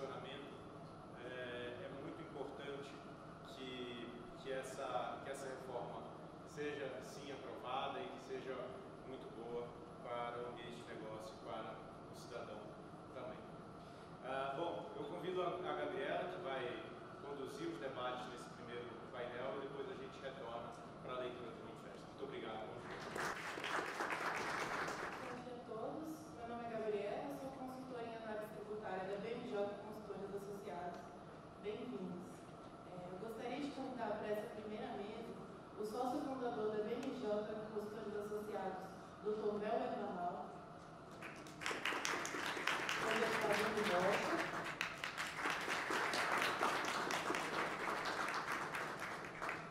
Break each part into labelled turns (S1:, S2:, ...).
S1: questionamento, é muito importante que essa reforma seja, sim, aprovada e que seja muito boa para o ambiente de negócio, para o cidadão também. Bom, eu convido a Gabriela, que vai conduzir os debates nesse primeiro painel, e depois a gente retorna para a leitura do manifesto. Muito obrigado.
S2: Bom dia a todos. Meu nome é Gabriela, sou consultora em análise tributária da BMJ Consultores Associados. Bem-vindos. Eu gostaria de convidar para essa primeira mesa o sócio fundador da BMJ Consultores Associados, Dr. Velber Ramal, o deputado do voto,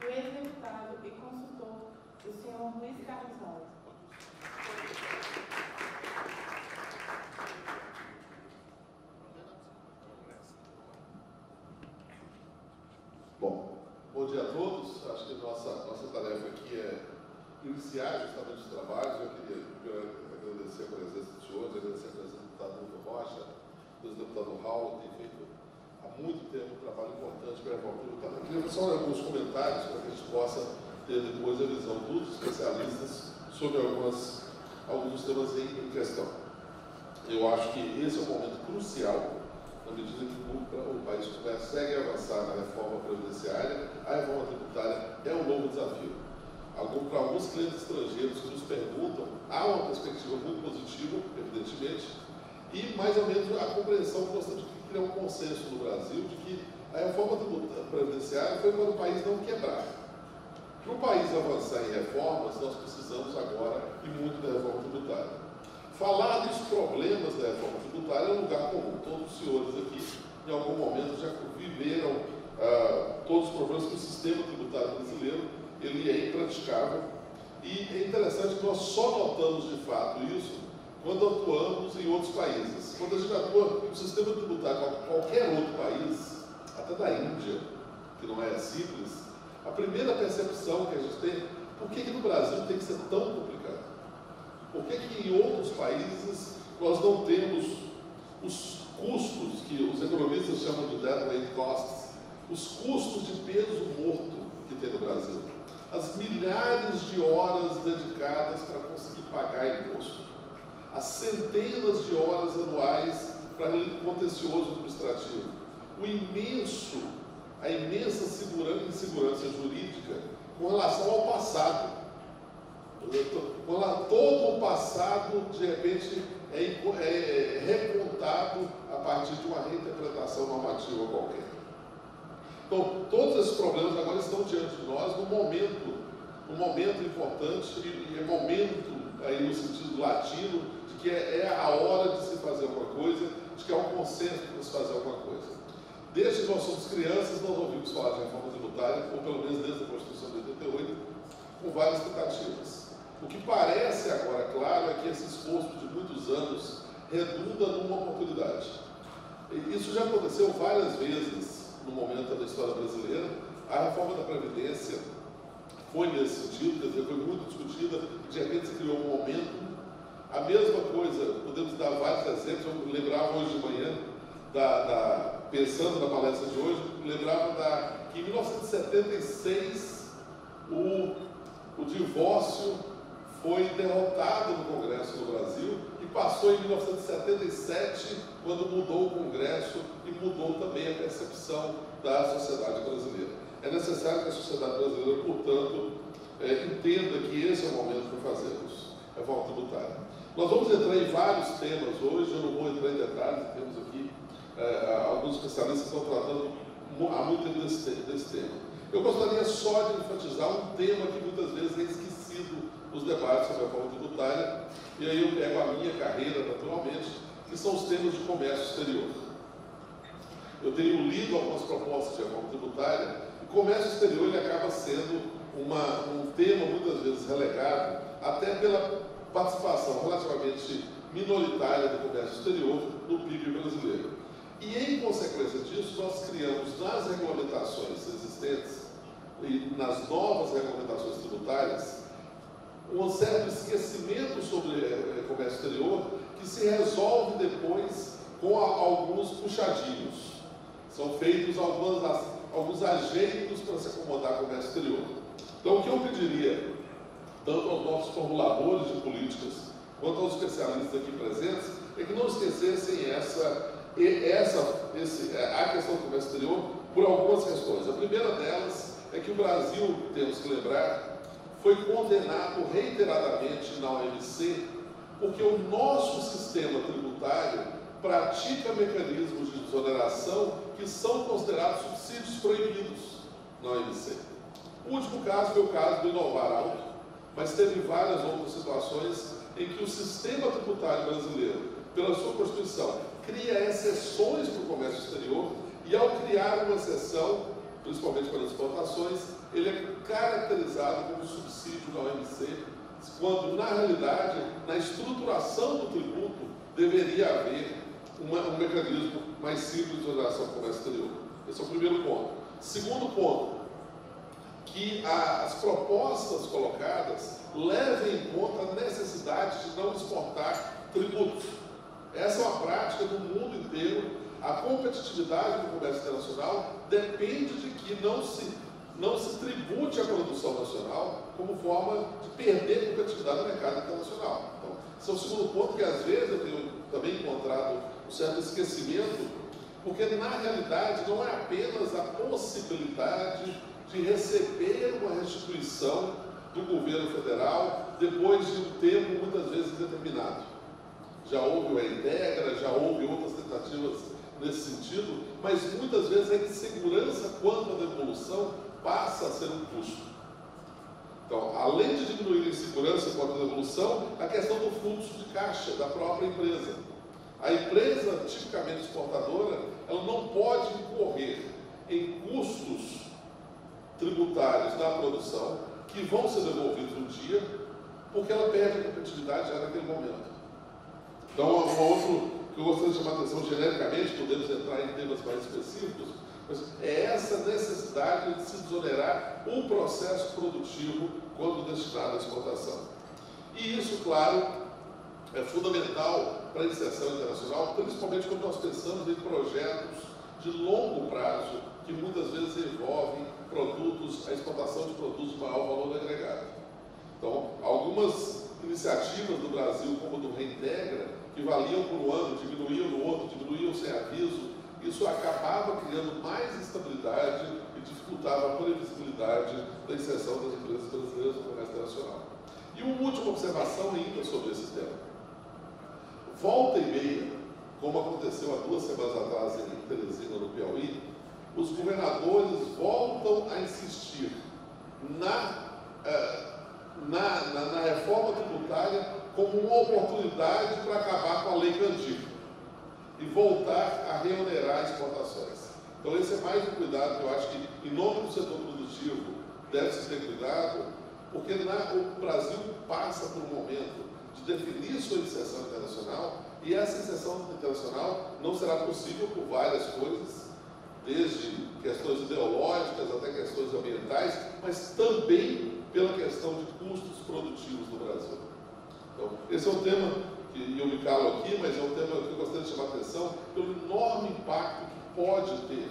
S2: o ex-deputado e consultor, o senhor Luiz Carlos Alves.
S3: Bom dia a todos. Acho que nossa tarefa aqui é iniciar justamente os trabalhos. Eu queria agradecer a presença dos senhores, agradecer a presença do deputado Hugo Rocha, do deputado Raul, que tem feito há muito tempo um trabalho importante para a reforma tributária. Eu queria só alguns comentários para que a gente possa ter depois a visão dos especialistas sobre alguns dos temas em questão. Eu acho que esse é um momento crucial, na medida que o país consegue avançar na reforma previdenciária. A reforma tributária é um novo desafio. Para alguns clientes estrangeiros que nos perguntam, há uma perspectiva muito positiva, evidentemente, e mais ou menos a compreensão que nós temos que criar um consenso no Brasil de que a reforma previdenciária foi para o país não quebrar. Para o país avançar em reformas, nós precisamos agora e muito da reforma tributária. Falar dos problemas da reforma tributária é um lugar comum. Todos os senhores aqui, em algum momento, já viveram todos os problemas que o sistema tributário brasileiro ele é impraticável. E é interessante que nós só notamos de fato isso quando atuamos em outros países. Quando a gente atua no sistema tributário de qualquer outro país, até da Índia, que não é simples, a primeira percepção que a gente tem, por que no Brasil tem que ser tão complicado? Por que em outros países nós não temos os custos que os economistas chamam de deadweight costs, os custos de peso morto que tem no Brasil? As milhares de horas dedicadas para conseguir pagar imposto, as centenas de horas anuais para contencioso administrativo, a imensa insegurança jurídica com relação ao passado. Todo o passado, de repente, é recontado a partir de uma reinterpretação normativa qualquer. Então, todos esses problemas agora estão diante de nós num momento importante, e é momento, aí no sentido latino, de que é a hora de se fazer alguma coisa, de que há um consenso para se fazer alguma coisa. Desde que nós somos crianças, nós ouvimos falar de reforma tributária, ou pelo menos desde a Constituição de 88, com várias tentativas. O que parece agora claro é que esse esforço de muitos anos redunda numa oportunidade. Isso já aconteceu várias vezes no momento da história brasileira. A reforma da Previdência foi nesse sentido, quer dizer, foi muito discutida, de repente se criou um momento. A mesma coisa, podemos dar vários exemplos. Eu lembrava hoje de manhã, pensando na palestra de hoje, lembrava que em 1976 o divórcio foi derrotado no Congresso do Brasil e passou em 1977, quando mudou o Congresso e mudou também a percepção da sociedade brasileira. É necessário que a sociedade brasileira, portanto, entenda que esse é o momento para fazermos reforma tributária. Nós vamos entrar em vários temas hoje, eu não vou entrar em detalhes, temos aqui alguns especialistas que estão tratando há muito tempo desse tema. Eu gostaria só de enfatizar um tema que muitas vezes é esquecido nos debates sobre a reforma tributária, e aí eu pego a minha carreira, naturalmente, que são os temas de comércio exterior. Eu tenho lido algumas propostas de reforma tributária, e o comércio exterior ele acaba sendo um tema muitas vezes relegado, até pela participação relativamente minoritária do comércio exterior no PIB brasileiro. E em consequência disso, nós criamos nas regulamentações existentes e nas novas regulamentações tributárias um certo esquecimento sobre comércio exterior que se resolve depois com alguns puxadinhos, são feitos alguns ajeitos para se acomodar com o comércio exterior. Então, o que eu pediria, tanto aos nossos formuladores de políticas, quanto aos especialistas aqui presentes, é que não esquecessem a questão do comércio exterior por algumas questões. A primeira delas é que o Brasil, temos que lembrar, foi condenado reiteradamente na OMC, porque o nosso sistema tributário pratica mecanismos de desoneração que são considerados subsídios proibidos na OMC. O último caso foi o caso do Inovar Alto, mas teve várias outras situações em que o sistema tributário brasileiro, pela sua Constituição, cria exceções para o comércio exterior e, ao criar uma exceção, principalmente para as exportações, ele é caracterizado como subsídio da OMC, quando, na realidade, na estruturação do tributo, deveria haver um mecanismo mais simples de exoneração do comércio exterior. Esse é o primeiro ponto. Segundo ponto, que as propostas colocadas levem em conta a necessidade de não exportar tributos. Essa é uma prática do mundo inteiro. A competitividade do comércio internacional depende de que não se tribute a produção nacional como forma de perder competitividade no mercado internacional. Então, esse é o segundo ponto que, às vezes, eu tenho também encontrado um certo esquecimento, porque, na realidade, não é apenas a possibilidade de receber uma restituição do governo federal depois de um tempo, muitas vezes, indeterminado. Já houve o Reintegra, já houve outras tentativas nesse sentido, mas muitas vezes a insegurança quanto à devolução passa a ser um custo. Então, além de diminuir a insegurança quanto à devolução, a questão do fluxo de caixa da própria empresa. A empresa tipicamente exportadora, ela não pode incorrer em custos tributários da produção que vão ser devolvidos um dia, porque ela perde a competitividade já naquele momento. Então, um outro que eu gostaria de chamar a atenção genericamente, podemos entrar em temas mais específicos, mas é essa necessidade de se desonerar o processo produtivo quando destinado à exportação. E isso, claro, é fundamental para a inserção internacional, principalmente quando nós pensamos em projetos de longo prazo, que muitas vezes envolvem a exportação de produtos de maior valor agregado. Então, algumas iniciativas do Brasil, como do Reintegra, que valiam por um ano, diminuíam no outro, diminuíam sem aviso, isso acabava criando mais instabilidade e dificultava a previsibilidade da inserção das empresas brasileiras no comércio internacional. E uma última observação ainda sobre esse tema. Volta e meia, como aconteceu há 2 semanas atrás em Teresina, no Piauí, os governadores voltam a insistir na reforma tributária como uma oportunidade para acabar com a lei Candir e voltar a reonerar exportações. Então, esse é mais um cuidado que eu acho que, em nome do setor produtivo, deve-se ter cuidado, porque o Brasil passa por um momento de definir sua inserção internacional, e essa inserção internacional não será possível por várias coisas, desde questões ideológicas até questões ambientais, mas também pela questão de custos produtivos do Brasil. Então, esse é um tema que eu me calo aqui, mas é um tema que eu gostaria de chamar a atenção pelo enorme impacto que pode ter,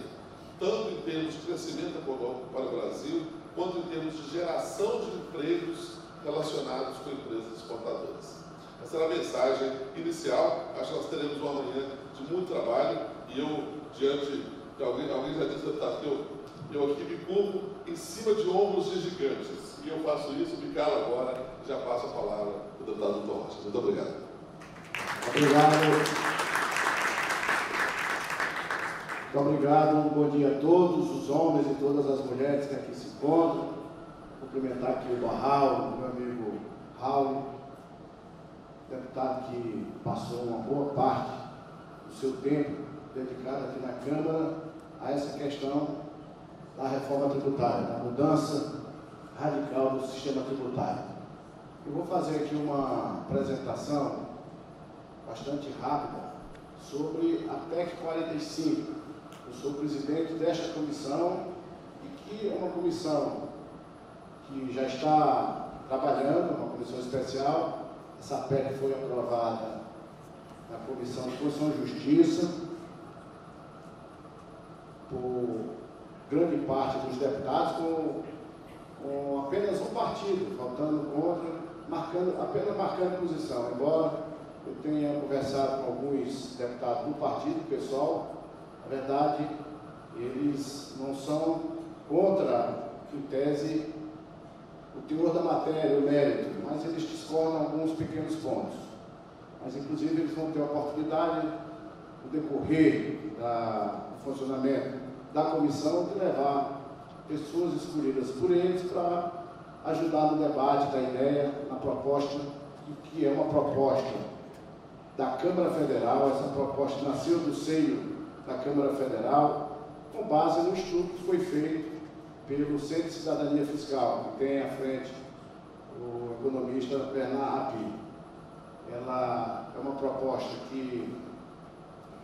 S3: tanto em termos de crescimento econômico para o Brasil, quanto em termos de geração de empregos relacionados com empresas exportadoras. Essa era a mensagem inicial. Acho que nós teremos uma manhã de muito trabalho, e eu, diante de alguém já disse, deputado, eu aqui me curvo em cima de ombros de gigantes, e eu faço isso, me calo agora, e já passo a palavra para o deputado Dr. Rocha. Muito obrigado.
S4: Obrigado. Muito obrigado. Bom dia a todos os homens e todas as mulheres que aqui se encontram. Cumprimentar aqui o Barral, meu amigo Raul, deputado que passou uma boa parte do seu tempo dedicado aqui na Câmara a essa questão da reforma tributária, da mudança radical do sistema tributário. Eu vou fazer aqui uma apresentação bastante rápida sobre a PEC 45. Eu sou presidente desta comissão, e que é uma comissão que já está trabalhando, uma comissão especial. Essa PEC foi aprovada na Comissão de Constituição e Justiça, por grande parte dos deputados, com apenas um partido, votando contra, apenas marcando posição, embora eu tenha conversado com alguns deputados do partido, pessoal, na verdade, eles não são contra, em tese, o teor da matéria, o mérito, mas eles discordam alguns pequenos pontos. Mas, inclusive, eles vão ter a oportunidade, no decorrer do funcionamento da comissão, de levar pessoas escolhidas por eles para ajudar no debate da ideia, na proposta, que é uma proposta da Câmara Federal. Essa proposta nasceu do seio da Câmara Federal, com base no estudo que foi feito pelo Centro de Cidadania Fiscal, que tem à frente o economista Bernard Rapin. Ela é uma proposta que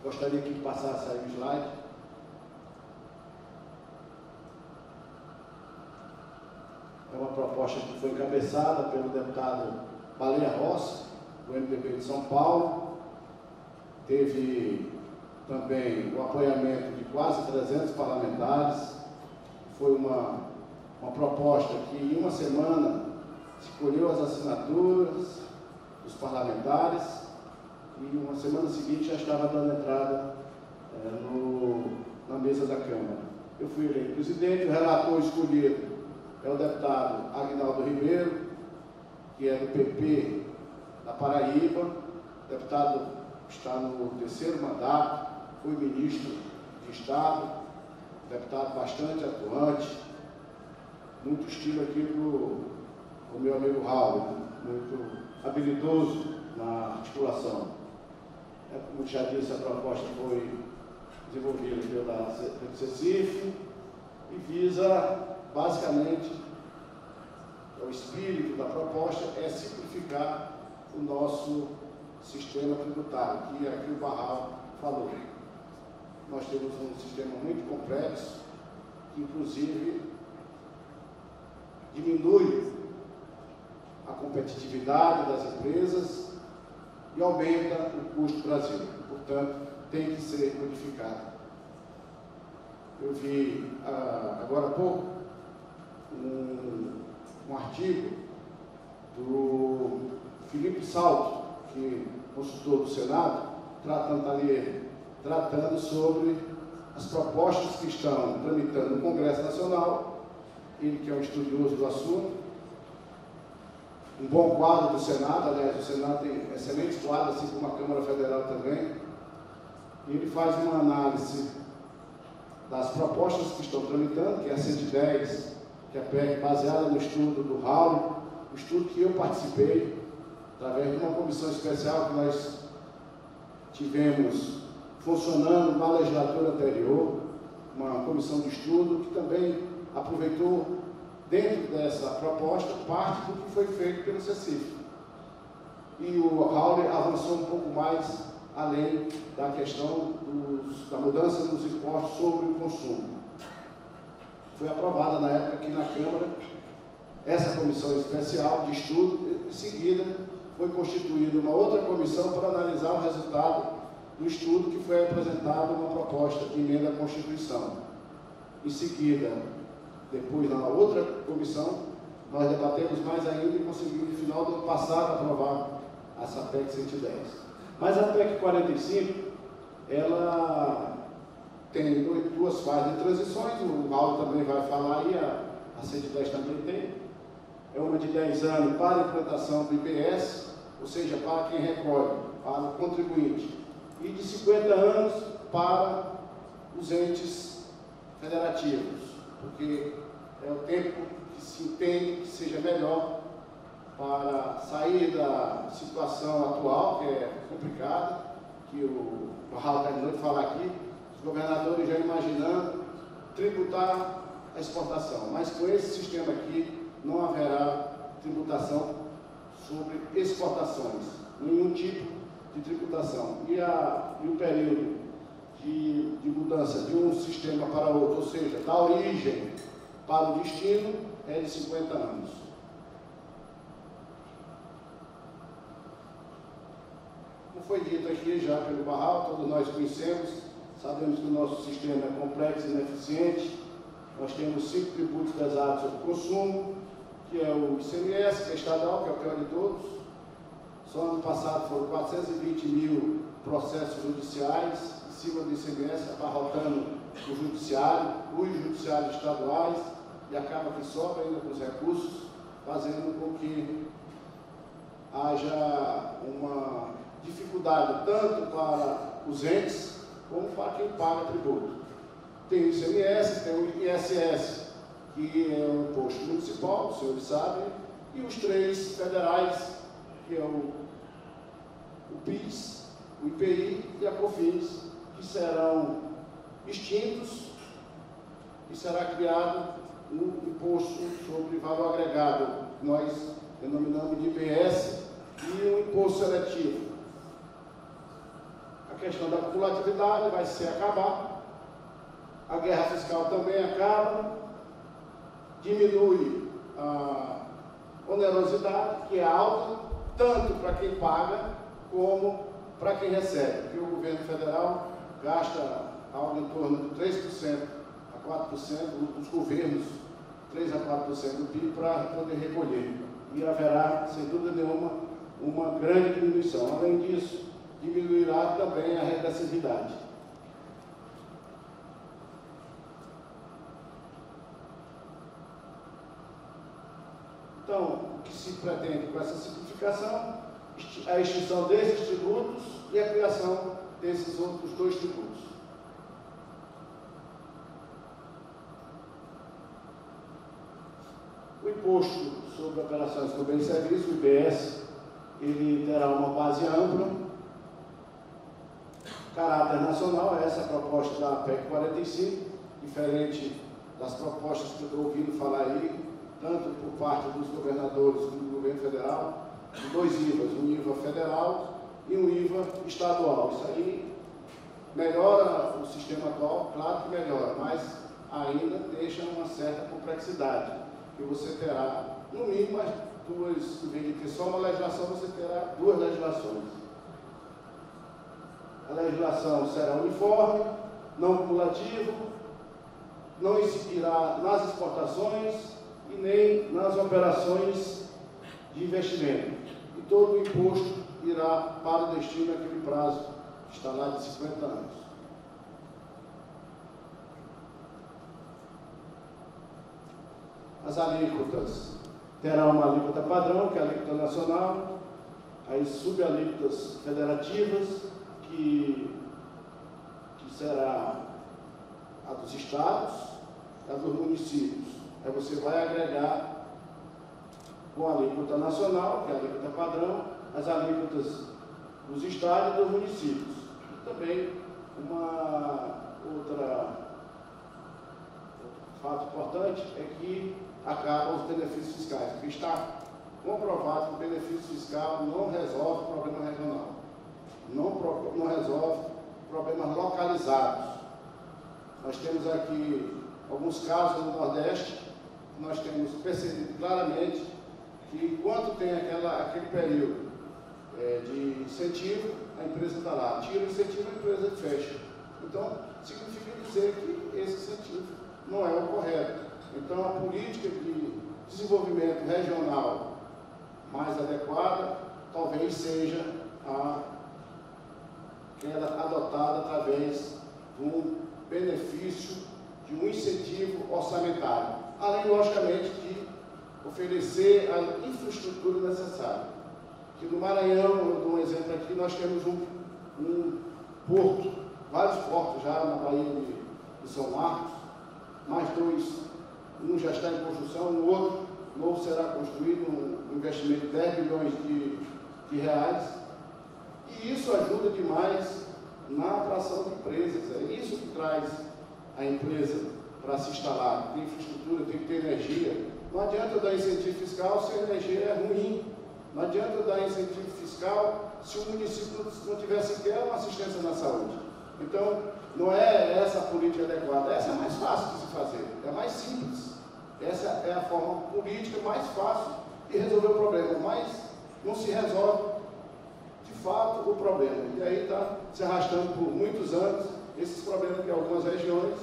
S4: gostaria que passasse aí o slide. É uma proposta que foi encabeçada pelo deputado Baleia Rossi, do MDB de São Paulo. Teve também o apoiamento de quase 300 parlamentares. Foi uma proposta que, em uma semana, se colheu as assinaturas dos parlamentares e, uma semana seguinte, já estava dando entrada na mesa da Câmara. Eu fui eleito presidente, o relator escolhido é o deputado Aguinaldo Ribeiro, que é do PP da Paraíba, o deputado está no 3º mandato, foi ministro de Estado, deputado bastante atuante, muito estilo aqui para o meu amigo Raul, muito habilidoso na articulação. Como já disse, a proposta foi desenvolvida pela CECIF e visa, basicamente, o espírito da proposta é simplificar o nosso sistema tributário, que aqui o Barral falou. Nós temos um sistema muito complexo, que inclusive diminui a competitividade das empresas e aumenta o custo do Brasil. Portanto, tem que ser modificado. Eu vi agora há pouco um artigo do Felipe Salto, que é consultor do Senado, tratando sobre as propostas que estão tramitando no Congresso Nacional. Ele, que é um estudioso do assunto, um bom quadro do Senado, aliás, o Senado tem excelentes quadros, assim como a Câmara Federal também. Ele faz uma análise das propostas que estão tramitando, que é a 110, que é a PEC baseada no estudo do Raul, o estudo que eu participei, através de uma comissão especial que nós tivemos funcionando na legislatura anterior, uma comissão de estudo que também aproveitou, dentro dessa proposta, parte do que foi feito pelo CECIF. E o Raul avançou um pouco mais além da questão da mudança dos impostos sobre o consumo. Foi aprovada na época aqui na Câmara essa comissão especial de estudo. Em seguida, foi constituída uma outra comissão para analisar o resultado do estudo, que foi apresentado uma proposta de emenda à Constituição. Em seguida, depois, na outra comissão, nós debatemos mais ainda e conseguimos, no final do ano passado, aprovar essa PEC 110. Mas a PEC 45, ela tem duas fases de transições, o Raul também vai falar aí, a 110 também tem. É uma de 10 anos para a implantação do IPS, ou seja, para quem recolhe, para o contribuinte, e de 50 anos para os entes federativos, porque é o tempo que se entende que seja melhor para sair da situação atual, que é complicada, que o Raul está de falar aqui, os governadores já imaginando tributar a exportação, mas com esse sistema aqui não haverá tributação sobre exportações, nenhum tipo de tributação. E o período de mudança de um sistema para outro, ou seja, da origem para o destino, é de 50 anos. foi dito aqui já pelo Barral, todos nós conhecemos, sabemos que o nosso sistema é complexo e ineficiente. Nós temos 5 tributos pesados sobre o consumo, que é o ICMS, que é estadual, que é o pior de todos. Só ano passado foram 420 mil processos judiciais em cima do ICMS, abarrotando o judiciário, os judiciários estaduais, e acaba que sobra ainda com os recursos, fazendo com que haja uma dificuldade tanto para os entes como para quem paga tributo. Tem o ICMS, tem o ISS, que é o imposto municipal, os senhores sabem, e os 3 federais, que é o PIS, o IPI e a COFINS, que serão extintos e será criado um imposto sobre valor agregado, que nós denominamos de IBS, e um imposto seletivo. A questão da acumulatividade vai se acabar, a guerra fiscal também acaba, diminui a onerosidade, que é alta, tanto para quem paga como para quem recebe, porque o governo federal gasta algo em torno de 3% a 4%, os governos 3 a 4% do PIB para poder recolher. E haverá, sem dúvida nenhuma, uma grande diminuição. Além disso, diminuirá também a regressividade. Então, o que se pretende com essa simplificação? A extinção desses tributos e a criação desses outros 2 tributos. O imposto sobre operações com bens e serviços, o IBS, ele terá uma base ampla, caráter nacional. Essa é a proposta da PEC 45, diferente das propostas que eu estou ouvindo falar aí, tanto por parte dos governadores como do governo federal, de 2 IVAs, um IVA federal e um IVA estadual. Isso aí melhora o sistema atual, claro que melhora, mas ainda deixa uma certa complexidade, que você terá, no mínimo, em vez de ter só uma legislação, você terá 2 legislações. A legislação será uniforme, não cumulativa, não incidirá nas exportações e nem nas operações de investimento. E todo o imposto irá para o destino naquele prazo que está lá de 50 anos. As alíquotas terão uma alíquota padrão, que é a alíquota nacional, as subalíquotas federativas, que será a dos estados, a dos municípios. Aí você vai agregar com a alíquota nacional, que é a alíquota padrão, as alíquotas dos estados e dos municípios. E também outro fato importante é que acabam os benefícios fiscais, porque está comprovado que o benefício fiscal não resolve o problema regional, não resolve problemas localizados. Nós temos aqui alguns casos no Nordeste, nós temos percebido claramente que enquanto tem aquele período de incentivo, a empresa está lá, tira o incentivo, a empresa fecha. Então, significa dizer que esse incentivo não é o correto. Então, a política de desenvolvimento regional mais adequada talvez seja aquela adotada através de um benefício, de um incentivo orçamentário, além, logicamente, de oferecer a infraestrutura necessária. Que no Maranhão, eu dou um exemplo aqui, nós temos um porto, vários portos já na Baía de São Marcos, mais 2, um já está em construção, o outro novo será construído, um investimento de 10 bilhões de reais, e isso ajuda demais na atração de empresas. É isso que traz a empresa para se instalar. Tem infraestrutura, tem que ter energia. Não adianta dar incentivo fiscal se a energia é ruim. Não adianta dar incentivo fiscal se o município não tiver sequer uma assistência na saúde. Então, não é essa a política adequada. Essa é mais fácil de se fazer, é mais simples. Essa é a forma política mais fácil de resolver o problema, mas não se resolve de fato o problema. E aí está se arrastando por muitos anos esses problemas que algumas regiões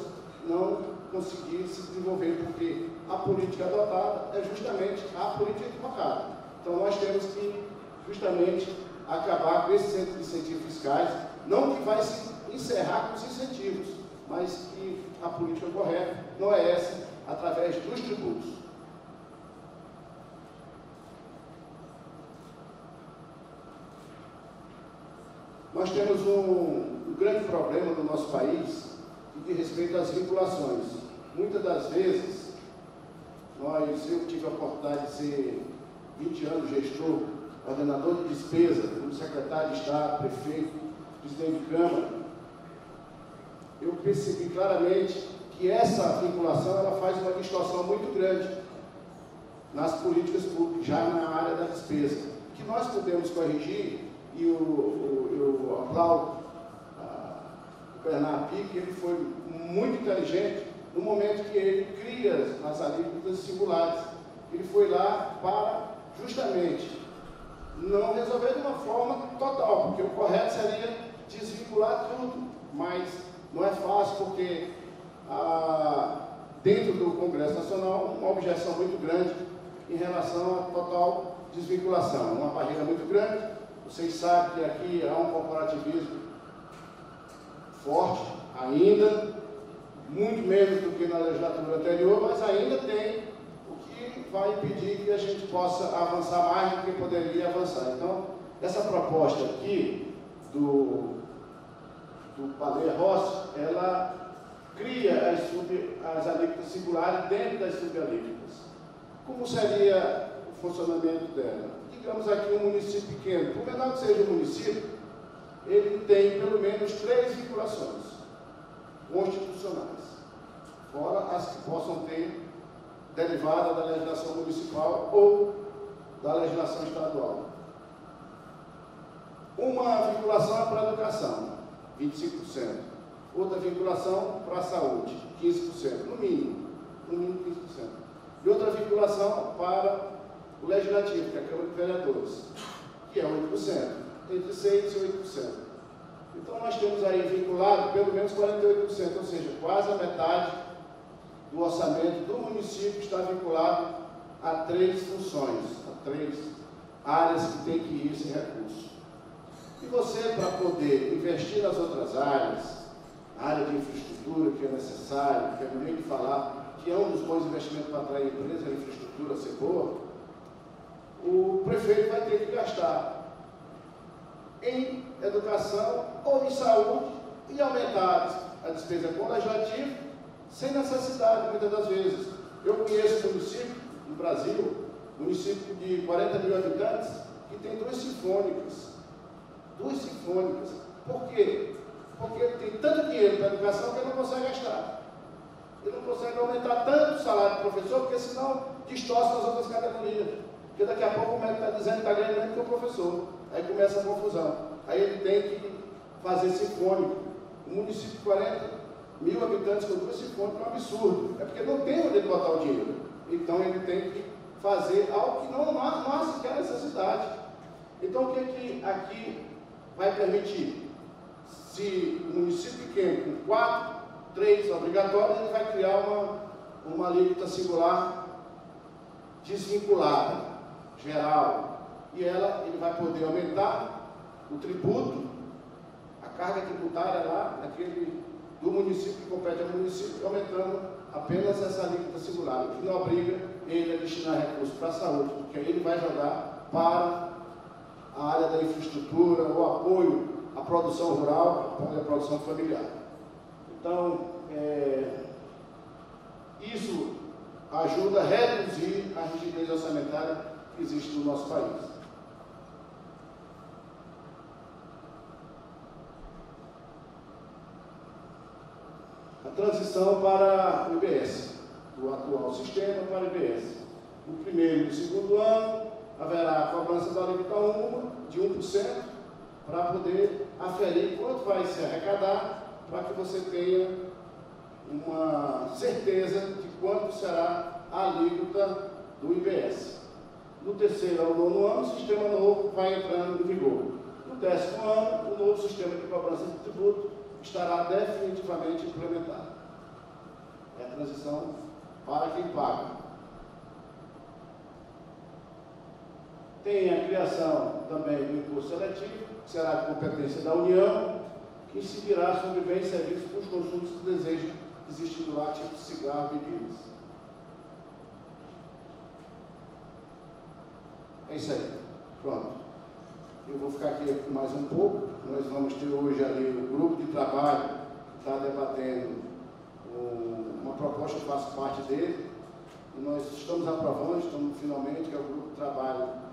S4: não conseguiram se desenvolver, porque a política adotada é justamente a política equivocada. Então nós temos que justamente acabar com esses incentivos fiscais, não que vai se encerrar com os incentivos, mas que a política correta não é essa, através dos tributos. Nós temos um grande problema no nosso país que diz respeito às vinculações. Muitas das vezes, eu tive a oportunidade de ser 20 anos gestor, ordenador de despesa, como secretário de Estado, prefeito, presidente de Câmara. Eu percebi claramente que essa vinculação ela faz uma distorção muito grande nas políticas públicas, já na área da despesa, que nós podemos corrigir. E eu aplaudo o Bernardo Pique, ele foi muito inteligente no momento que ele cria as alíquotas singulares. Ele foi lá para, justamente, não resolver de uma forma total, porque o correto seria desvincular tudo, mas não é fácil, porque dentro do Congresso Nacional, uma objeção muito grande em relação à total desvinculação, uma barreira muito grande. Vocês sabem que aqui há um corporativismo forte ainda, muito menos do que na legislatura anterior, mas ainda tem o que vai impedir que a gente possa avançar mais do que poderia avançar. Então, essa proposta aqui do Baleia Rossi, ela cria as alíquotas singulares dentro das subalíquotas. Como seria o funcionamento dela? Digamos aqui um município pequeno, por menor que seja o município, ele tem pelo menos 3 vinculações constitucionais, fora as que possam ter derivada da legislação municipal ou da legislação estadual. Uma vinculação é para a educação, 25%. Outra vinculação para a saúde, 15%, no mínimo 15%. E outra vinculação para o legislativo, que é a Câmara de Vereadores, que é 8%, entre 6% e 8%. Então nós temos aí vinculado pelo menos 48%, ou seja, quase a metade do orçamento do município está vinculado a 3 funções, a 3 áreas que tem que ir esse recurso. E você, para poder investir nas outras áreas, a área de infraestrutura que é necessária, que é no meio de falar, que é um dos bons investimentos para atrair empresa, a infraestrutura ser boa, o prefeito vai ter que gastar em educação ou em saúde e aumentar a despesa com o legislativo sem necessidade, muitas das vezes. Eu conheço município no Brasil, município de 40 mil habitantes, que tem 2 sinfônicas. 2 sinfônicas. Por quê? Porque ele tem tanto dinheiro para a educação que ele não consegue gastar. Ele não consegue aumentar tanto o salário do professor, porque senão distorce nas outras categorias. Porque daqui a pouco o médico está dizendo que está ganhando menos que o professor. Aí começa a confusão. Aí ele tem que fazer sinfônico. Um município de 40 mil habitantes com 2 sinfônicos é um absurdo. É porque não tem onde ele botar o dinheiro. Então ele tem que fazer algo que não há sequer necessidade. Então o que aqui vai permitir? Se o município pequeno, com 4, 3 obrigatórios, ele vai criar uma alíquota singular desvinculada, geral, e ele vai poder aumentar o tributo, a carga tributária lá, do município que compete ao município, aumentando apenas essa alíquota singular, o que não obriga ele a destinar recursos para a saúde, porque aí ele vai jogar para a área da infraestrutura, o apoio à produção rural, à produção familiar. Então, isso ajuda a reduzir a rigidez orçamentária que existe no nosso país. A transição para o IBS, do atual sistema para o IBS. No primeiro e no segundo ano, haverá a cobrança da alíquota de 1%, para poder aferir quanto vai se arrecadar, para que você tenha uma certeza de quanto será a alíquota do IBS. No terceiro ao 9º ano, o sistema novo vai entrando em vigor. No no 10º ano, o novo sistema de cobrança de tributo estará definitivamente implementado. É a transição para quem paga. Tem a criação também do imposto seletivo, que será de competência da União, que incidirá sobre bens e serviços com os consumos que desejam desestimular, tipo cigarro e bebidas. É isso aí. Pronto. Eu vou ficar aqui mais um pouco. Nós vamos ter hoje ali o grupo de trabalho que está debatendo uma proposta, eu faço parte dele, e nós estamos aprovando, estamos finalmente, que é o grupo de trabalho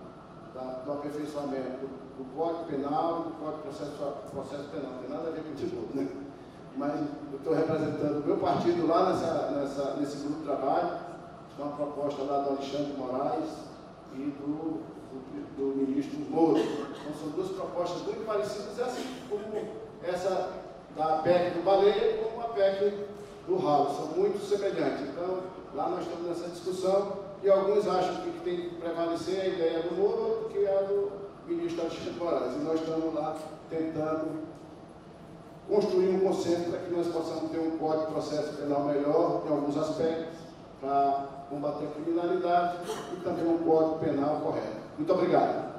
S4: do aperfeiçoamento do Código Penal e do Código de Processo Penal. Não tem nada a ver com o tributo, né? Mas eu estou representando o meu partido lá nesse grupo de trabalho, uma proposta lá do Alexandre de Moraes e do ministro Moro. Então são duas propostas muito parecidas, assim como essa da PEC do Baleia, como a PEC do Raul, são muito semelhantes. Então, lá nós estamos nessa discussão, e alguns acham que tem que prevalecer a ideia do Moro, outros que é do ministro Alexandre de Moraes. E nós estamos lá tentando construir um consenso para que nós possamos ter um código de processo penal melhor em alguns aspectos, para combater a criminalidade e também um código penal correto. Muito obrigado.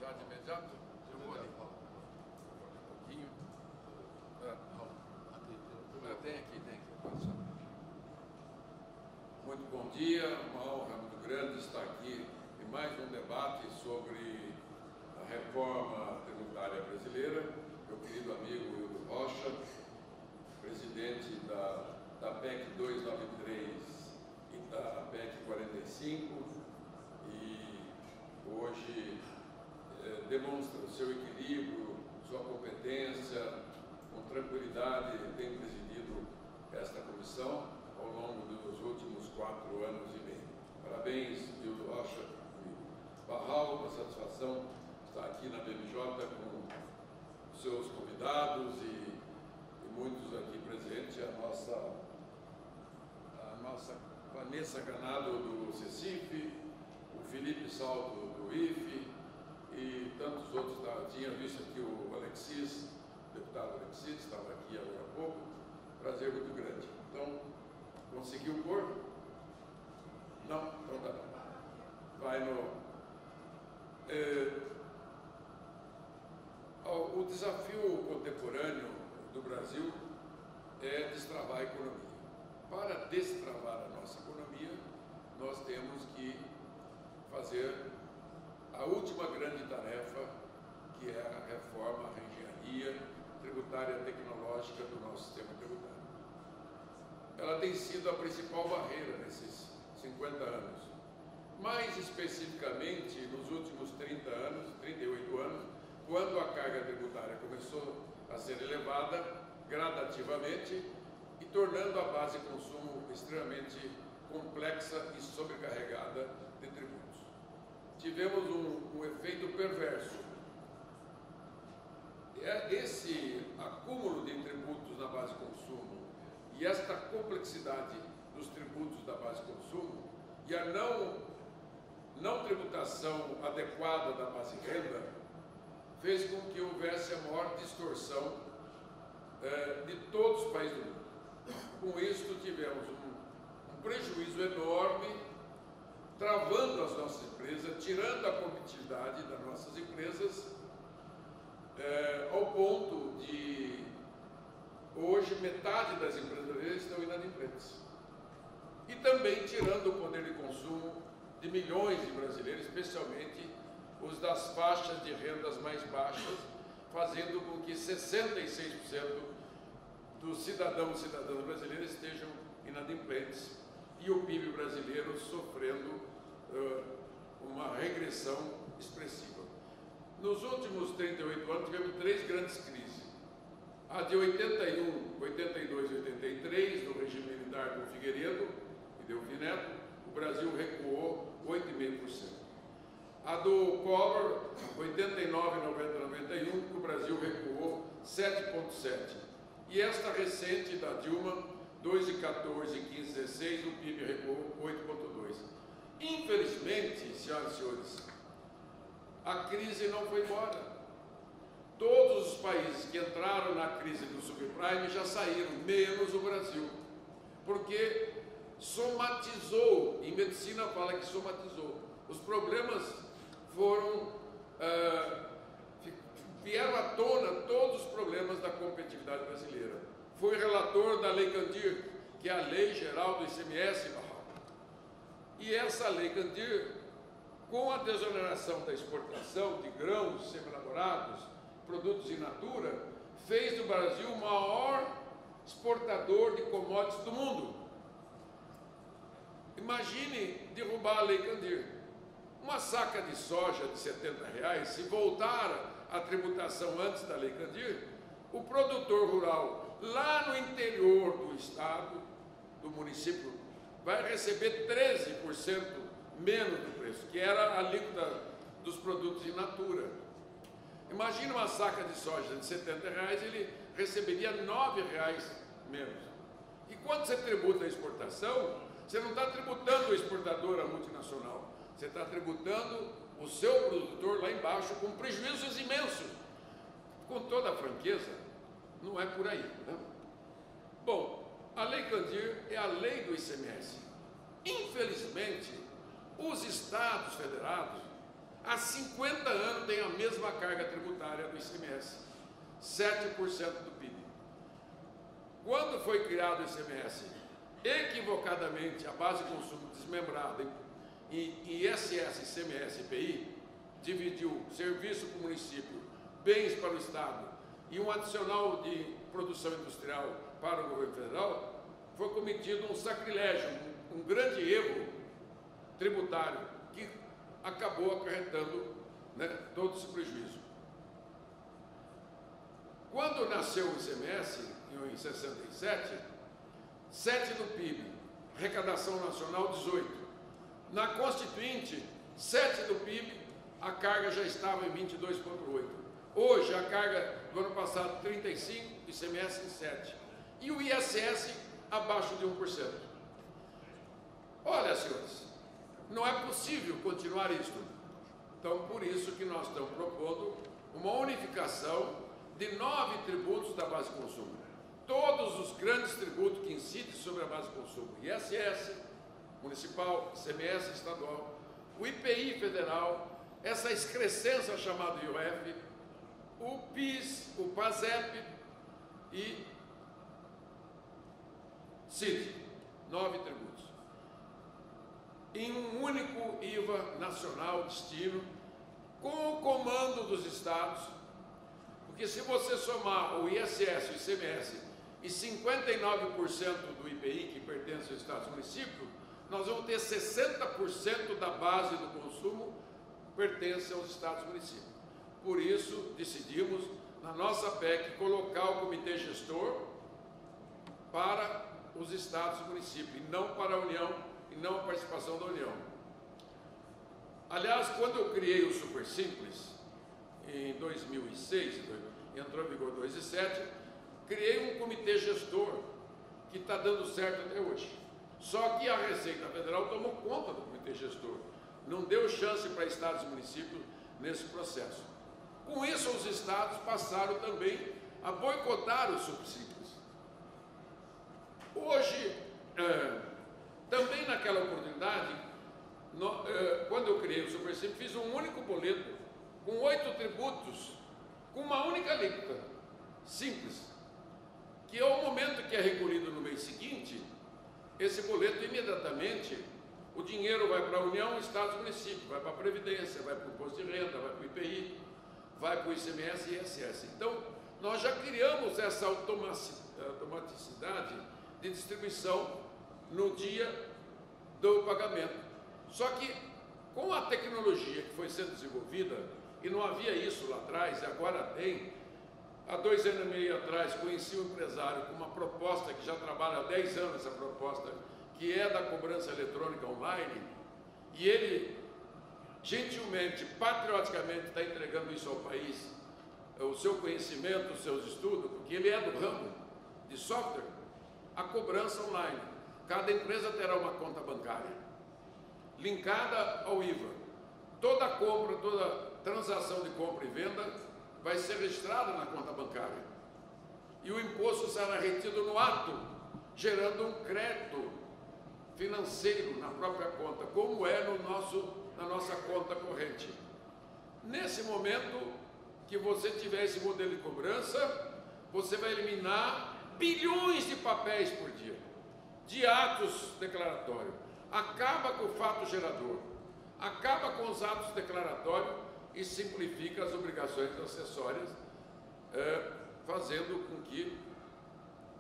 S5: Já de imediato? Eu vou ali. Um pouquinho. Tem aqui. Muito bom dia, uma honra muito grande estar aqui em mais um debate sobre a reforma tributária brasileira. Meu querido amigo Hildo Rocha, presidente da PEC 293 e da PEC 45, e hoje demonstra o seu equilíbrio, sua competência, com tranquilidade tem presidido esta comissão ao longo dos últimos 4 anos e meio. Parabéns, Hildo Rocha e Barral, uma satisfação estar aqui na BMJ com seus convidados e muitos aqui presentes, a nossa Vanessa Ganado do CECIF, o Felipe Saldo do IFE e tantos outros. Tinha visto aqui o Alexis, o deputado Alexis, estava aqui agora há pouco. Prazer muito grande. Então, conseguiu pôr? Não? Então tá bom. Vai no... O desafio contemporâneo do Brasil é destravar a economia. Para destravar a nossa economia, nós temos que fazer a última grande tarefa, que é a reforma, a reengenharia tributária tecnológica do nosso sistema tributário. Ela tem sido a principal barreira nesses 50 anos. Mais especificamente, nos últimos 30 anos, 38 anos, quando a carga tributária começou a ser elevada gradativamente e tornando a base de consumo extremamente complexa e sobrecarregada de tributos. Tivemos um efeito perverso. Esse acúmulo de tributos na base de consumo e esta complexidade dos tributos da base de consumo e a não tributação adequada da base de renda fez com que houvesse a maior distorção de todos os países do mundo. Com isso, tivemos um prejuízo enorme, travando as nossas empresas, tirando a competitividade das nossas empresas, ao ponto de hoje metade das empresas brasileiras estão inadimplentes. E também tirando o poder de consumo de milhões de brasileiros, especialmente os das faixas de rendas mais baixas, fazendo com que 66% dos cidadãos e cidadãs brasileiros estejam inadimplentes e o PIB brasileiro sofrendo uma regressão expressiva. Nos últimos 38 anos tivemos 3 grandes crises. A de 81, 82 e 83, no regime militar do Figueiredo e Delfim Neto, o Brasil recuou 8,5%. A do Collor, 89, 90, 91, o Brasil recuou 7,7%. E esta recente da Dilma, 2,14, 15, 16, o PIB recuou 8,2. Infelizmente, senhoras e senhores, a crise não foi embora. Todos os países que entraram na crise do subprime já saíram, menos o Brasil, porque somatizou, em medicina fala que somatizou. Os problemas vieram à tona, todos os problemas da competitividade brasileira. Fui relator da Lei Candir, que é a lei geral do ICMS, e essa Lei Candir, com a desoneração da exportação de grãos, semi-elaborados, produtos in natura, fez do Brasil o maior exportador de commodities do mundo. Imagine derrubar a Lei Candir. Uma saca de soja de R$70, se voltar a tributação antes da Lei Candir, o produtor rural lá no interior do estado, do município, vai receber 13% menos do preço, que era a alíquota dos produtos in natura. Imagina uma saca de soja de R$70, ele receberia R$9 menos. E quando você tributa a exportação, você não está tributando o exportador, a multinacional, você está tributando o seu produtor lá embaixo com prejuízos imensos. Com toda a franqueza, não é por aí, né? Bom, a Lei Candir é a lei do ICMS. Infelizmente, os estados federados, há 50 anos, têm a mesma carga tributária do ICMS, 7% do PIB. Quando foi criado o ICMS, equivocadamente, a base de consumo desmembrada em ISS, ICMS e IPI, dividiu serviço para o município, bens para o Estado e um adicional de produção industrial para o governo federal, foi cometido um sacrilégio, um grande erro tributário que acabou acarretando, né, todo esse prejuízo. Quando nasceu o ICMS, em 67, 7 do PIB, arrecadação nacional 18. Na Constituinte, 7 do PIB, a carga já estava em 22,8. Hoje, a carga do ano passado, 35, ICMS em 7. E o ISS abaixo de 1%. Olha, senhores, não é possível continuar isso. Então, por isso que nós estamos propondo uma unificação de 9 tributos da base de consumo. Todos os grandes tributos que incidem sobre a base de consumo. ISS, municipal, ICMS estadual, o IPI federal, essa excrescência chamada IOF, o PIS, o PASEP e CID, 9 tributos. Em um único IVA nacional destino, com o comando dos estados, porque se você somar o ISS, o ICMS e 59% do IPI que pertence aos estados e municípios, nós vamos ter 60% da base do consumo pertence aos estados e municípios. Por isso, decidimos, na nossa PEC, colocar o comitê gestor para os estados e municípios, e não para a União, e não a participação da União. Aliás, quando eu criei o Super Simples, em 2006, entrou em vigor em 2007, criei um comitê gestor que está dando certo até hoje. Só que a Receita Federal tomou conta do comitê gestor, não deu chance para estados e municípios nesse processo. Com isso, os estados passaram também a boicotar o Super Simples. Hoje, também naquela oportunidade, quando eu criei o Super Simples, fiz um único boleto com 8 tributos, com uma única alíquota, simples, que ao momento que é recolhido no mês seguinte, esse boleto imediatamente, o dinheiro vai para a União, Estados e Municípios, vai para a Previdência, vai para o Imposto de Renda, vai para o IPI, vai para o ICMS e ISS. Então, nós já criamos essa automaticidade de distribuição no dia do pagamento. Só que, com a tecnologia que foi sendo desenvolvida, e não havia isso lá atrás, e agora tem, há 2 anos e meio atrás, conheci um empresário com uma proposta que já trabalha há 10 anos, essa proposta, que é da cobrança eletrônica online, e ele, gentilmente, patrioticamente, está entregando isso ao país, o seu conhecimento, os seus estudos, porque ele é do ramo de software, a cobrança online. Cada empresa terá uma conta bancária linkada ao IVA. Toda compra, toda transação de compra e venda vai ser registrada na conta bancária. E o imposto será retido no ato, gerando um crédito financeiro na própria conta, como é na nossa conta corrente. Nesse momento que você tiver esse modelo de cobrança, você vai eliminar bilhões de papéis por dia, de atos declaratórios. Acaba com o fato gerador, acaba com os atos declaratórios e simplifica as obrigações acessórias, fazendo com que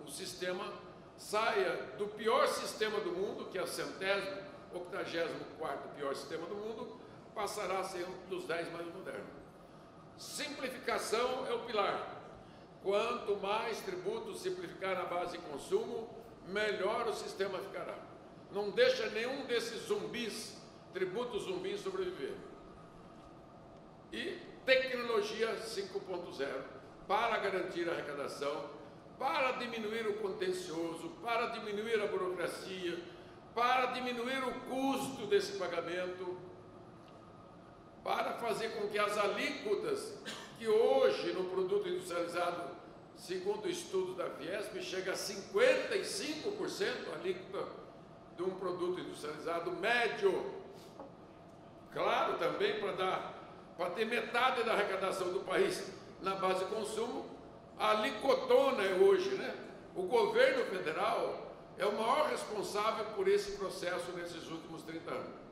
S5: o sistema saia do pior sistema do mundo, que é o 184º pior sistema do mundo, passará a ser um dos 10 mais modernos. Simplificação é o pilar. Quanto mais tributos simplificar na base de consumo, melhor o sistema ficará. Não deixa nenhum desses zumbis, tributos zumbis, sobreviver. E tecnologia 5.0 para garantir a arrecadação, para diminuir o contencioso, para diminuir a burocracia, para diminuir o custo desse pagamento, para fazer com que as alíquotas, que hoje no produto industrializado, segundo o estudo da Fiesp, chega a 55% a alíquota de um produto industrializado médio. Claro, também para ter metade da arrecadação do país na base de consumo, a alíquotona é hoje, né? O governo federal é o maior responsável por esse processo nesses últimos 30 anos.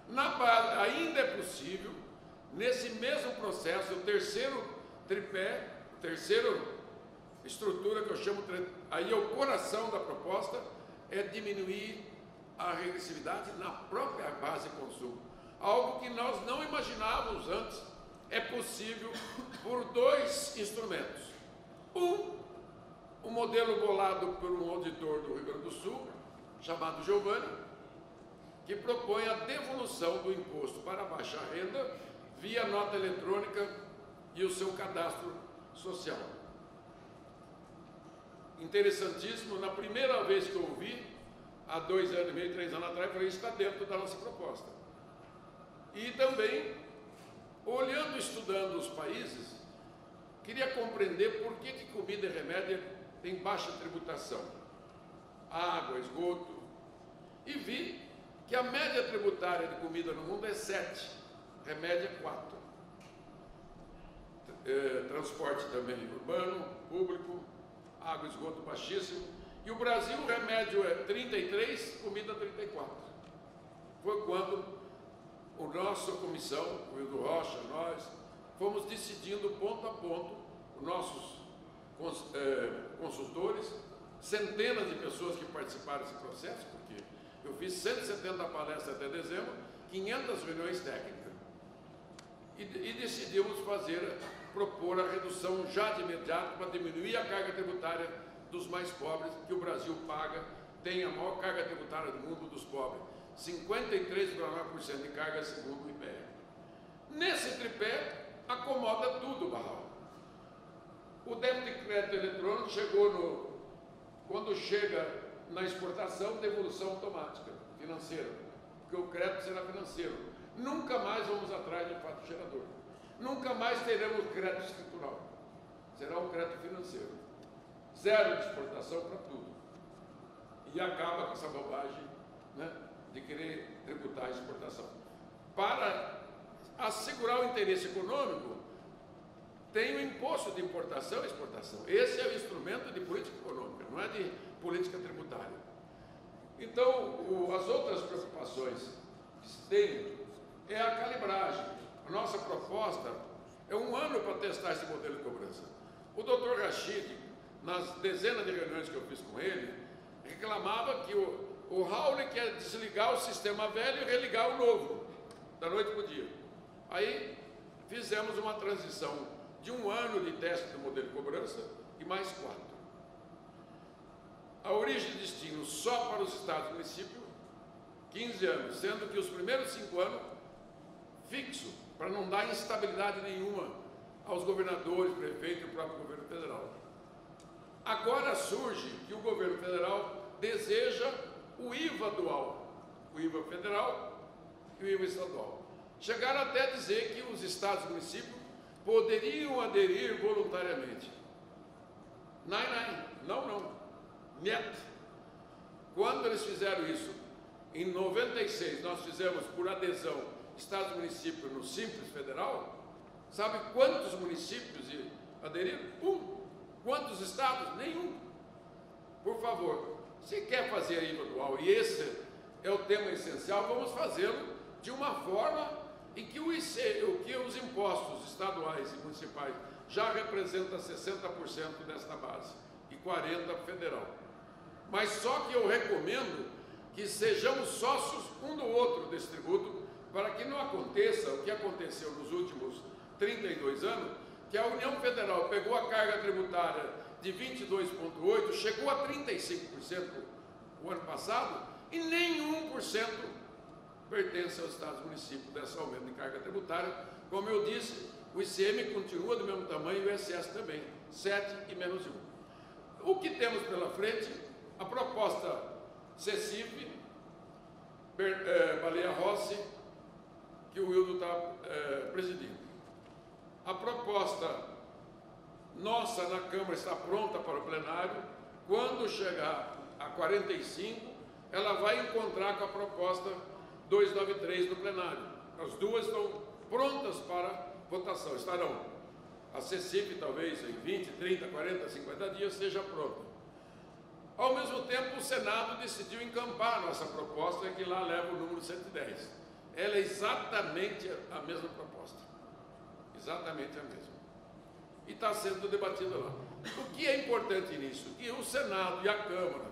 S5: Na base, ainda é possível, nesse mesmo processo, o terceiro tripé, a terceira estrutura que eu chamo, aí é o coração da proposta, é diminuir a regressividade na própria base de consumo. Algo que nós não imaginávamos antes. É possível por dois instrumentos. Um modelo bolado por um auditor do Rio Grande do Sul, chamado Giovanni, que propõe a devolução do imposto para a baixa renda via nota eletrônica e o seu cadastro social. Interessantíssimo, na primeira vez que eu ouvi, há 2 anos e meio, 3 anos atrás, eu falei, isso está dentro da nossa proposta. E também, olhando e estudando os países, queria compreender por que comida e remédio tem baixa tributação. Água, esgoto. E vi que a média tributária de comida no mundo é 7, remédio é 4. Transporte também urbano, público, água e esgoto baixíssimo. E o Brasil, o remédio é 33, comida 34. Foi quando a nossa comissão, o Hildo Rocha, nós, fomos decidindo ponto a ponto, os nossos consultores, centenas de pessoas que participaram desse processo, porque eu fiz 170 palestras até dezembro, 500 reuniões técnicas, e decidimos propor a redução já de imediato para diminuir a carga tributária dos mais pobres, que o Brasil paga, tem a maior carga tributária do mundo dos pobres, 53,9% de carga segundo o IPE. Nesse tripé, acomoda tudo, Barral. O débito de crédito eletrônico chegou quando chega na exportação, devolução automática, financeira, porque o crédito será financeiro. Nunca mais vamos atrás de fato gerador. Nunca mais teremos crédito escritural. Será um crédito financeiro. Zero de exportação para tudo. E acaba com essa bobagem, né, de querer tributar a exportação. Para assegurar o interesse econômico, tem o imposto de importação e exportação. Esse é o instrumento de política econômica, não é de política tributária. Então, as outras preocupações que se tem é a calibragem. A nossa proposta é 1 ano para testar esse modelo de cobrança. O Dr. Rachid, nas dezenas de reuniões que eu fiz com ele, reclamava que o Raul quer desligar o sistema velho e religar o novo, da noite para o dia. Aí fizemos uma transição de 1 ano de teste do modelo de cobrança e mais 4. A origem e destino só para os estados e municípios, 15 anos, sendo que os primeiros 5 anos fixo, para não dar instabilidade nenhuma aos governadores, prefeitos e o próprio governo federal. Agora surge que o governo federal deseja o IVA dual, o IVA federal e o IVA estadual. Chegaram até a dizer que os estados e municípios poderiam aderir voluntariamente. Não. Net. Quando eles fizeram isso, em 96, nós fizemos por adesão estados e municípios no Simples Federal. Sabe quantos municípios aderiram? Quantos estados? Nenhum. Por favor, se quer fazer a IVA dual, e esse é o tema essencial, vamos fazê-lo de uma forma em que os impostos estaduais e municipais já representam 60% desta base e 40% federal. Mas só que eu recomendo que sejamos sócios um do outro desse tributo, para que não aconteça o que aconteceu nos últimos 32 anos, que a União Federal pegou a carga tributária de 22,8%, chegou a 35% o ano passado, e nem 1% pertence aos estados e municípios desse aumento de carga tributária. Como eu disse, o ICM continua do mesmo tamanho e o ISS também, 7 e menos 1. O que temos pela frente? A proposta CECIP, Baleia Rossi, que o Wildo está presidindo. A proposta nossa na Câmara está pronta para o plenário. Quando chegar a 45, ela vai encontrar com a proposta 293 do plenário. As duas estão prontas para votação, estarão. A CECIP talvez em 20, 30, 40, 50 dias seja pronta. Ao mesmo tempo, o Senado decidiu encampar a nossa proposta, que lá leva o número 110. Ela é exatamente a mesma proposta. Exatamente a mesma. E está sendo debatida lá. O que é importante nisso? Que o Senado e a Câmara,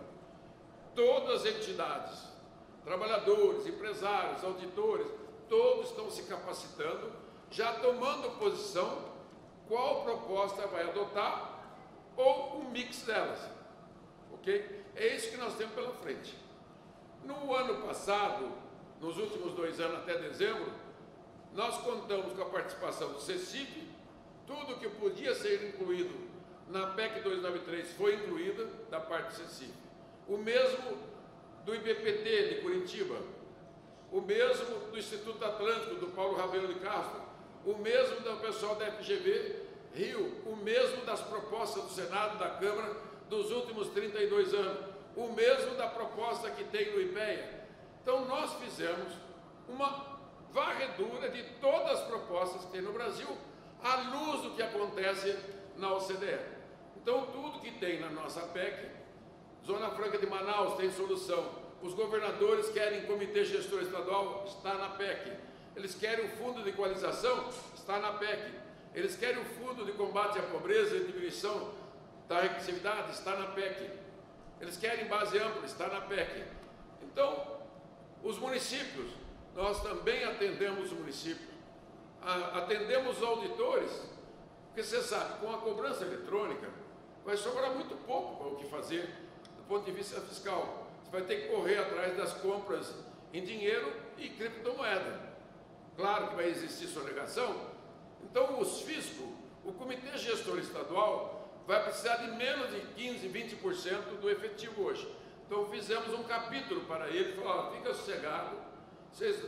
S5: todas as entidades, trabalhadores, empresários, auditores, todos estão se capacitando, já tomando posição qual proposta vai adotar ou um mix delas. Ok? É isso que nós temos pela frente. No ano passado, nos últimos 2 anos até dezembro, nós contamos com a participação do CECIP. Tudo que podia ser incluído na PEC 293 foi incluída da parte do CECIP. O mesmo do IBPT de Curitiba, o mesmo do Instituto Atlântico, do Paulo Rabelo de Castro, o mesmo do pessoal da FGV Rio, o mesmo das propostas do Senado, da Câmara, dos últimos 32 anos, o mesmo da proposta que tem no IPEA. Então nós fizemos uma varredura de todas as propostas que tem no Brasil, à luz do que acontece na OCDE. Então tudo que tem na nossa PEC, Zona Franca de Manaus tem solução, os governadores querem comitê gestor estadual, está na PEC, eles querem o fundo de equalização, está na PEC, eles querem o fundo de combate à pobreza e diminuição da regressividade, está na PEC, eles querem base ampla, está na PEC. Então, os municípios, nós também atendemos os municípios, atendemos os auditores, porque você sabe, com a cobrança eletrônica, vai sobrar muito pouco para o que fazer do ponto de vista fiscal. Você vai ter que correr atrás das compras em dinheiro e criptomoeda. Claro que vai existir sonegação. Então, os fiscos, o Comitê Gestor Estadual, vai precisar de menos de 15, 20% do efetivo hoje. Então, fizemos um capítulo para ele, falou, fica sossegado, vocês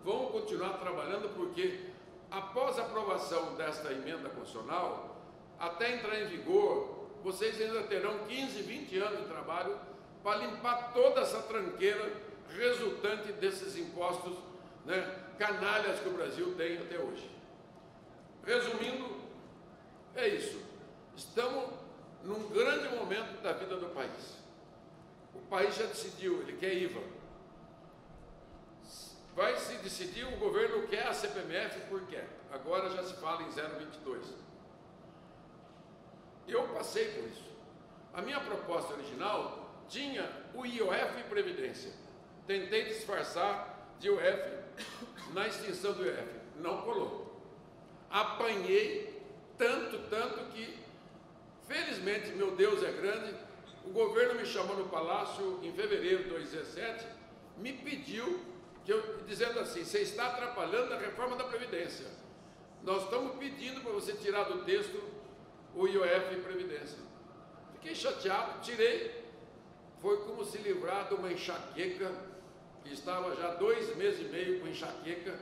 S5: vão continuar trabalhando, porque após a aprovação desta emenda constitucional, até entrar em vigor, vocês ainda terão 15, 20 anos de trabalho para limpar toda essa tranqueira resultante desses impostos, né, canalhas que o Brasil tem até hoje. Resumindo, é isso. Estamos num grande momento da vida do país. O país já decidiu, ele quer IVA. Vai se decidir, o governo quer a CPMF, por quê? Agora já se fala em 0,22. Eu passei por isso. A minha proposta original tinha o IOF e Previdência. Tentei disfarçar de IOF na extinção do IOF. Não colou. Apanhei tanto que, felizmente, meu Deus é grande, o governo me chamou no Palácio em fevereiro de 2017, me pediu, dizendo assim, você está atrapalhando a reforma da Previdência. Nós estamos pedindo para você tirar do texto o IOF e Previdência. Fiquei chateado, tirei. Foi como se livrar de uma enxaqueca, que estava já 2 meses e meio com enxaqueca,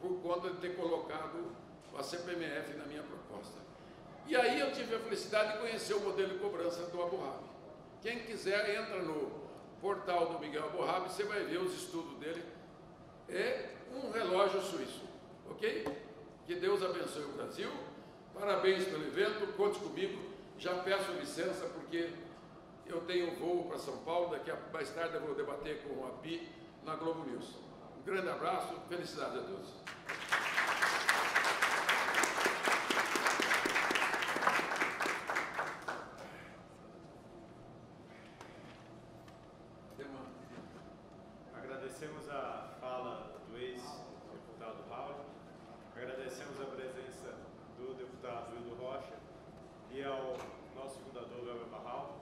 S5: por conta de ter colocado a CPMF na minha proposta. E aí eu tive a felicidade de conhecer o modelo de cobrança do Abu Dhabi. Quem quiser, entra no portal do Miguel Abu Dhabi, você vai ver os estudos dele. É um relógio suíço, ok? Que Deus abençoe o Brasil. Parabéns pelo evento, conte comigo. Já peço licença porque eu tenho voo para São Paulo. Daqui a mais tarde eu vou debater com a Pi na Globo News. Um grande abraço, felicidades a todos.
S1: Agradecemos a fala do ex-deputado Raul, agradecemos a presença do deputado Hildo Rocha e ao nosso fundador, Weber Barral,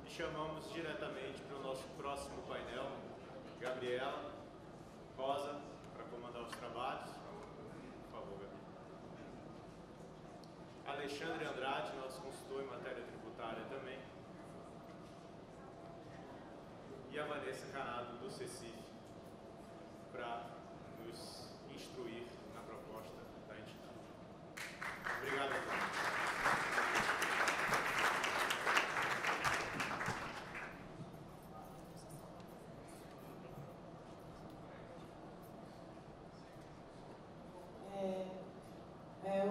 S1: e chamamos diretamente para o nosso próximo painel, Gabriela Rosa, para comandar os trabalhos. Por favor, Gabriela. Alexandre Andrade, nosso consultor em matéria tributária também. E a Vanessa Canado, do CECIF, para nos instruir na proposta da entidade. Obrigado a todos.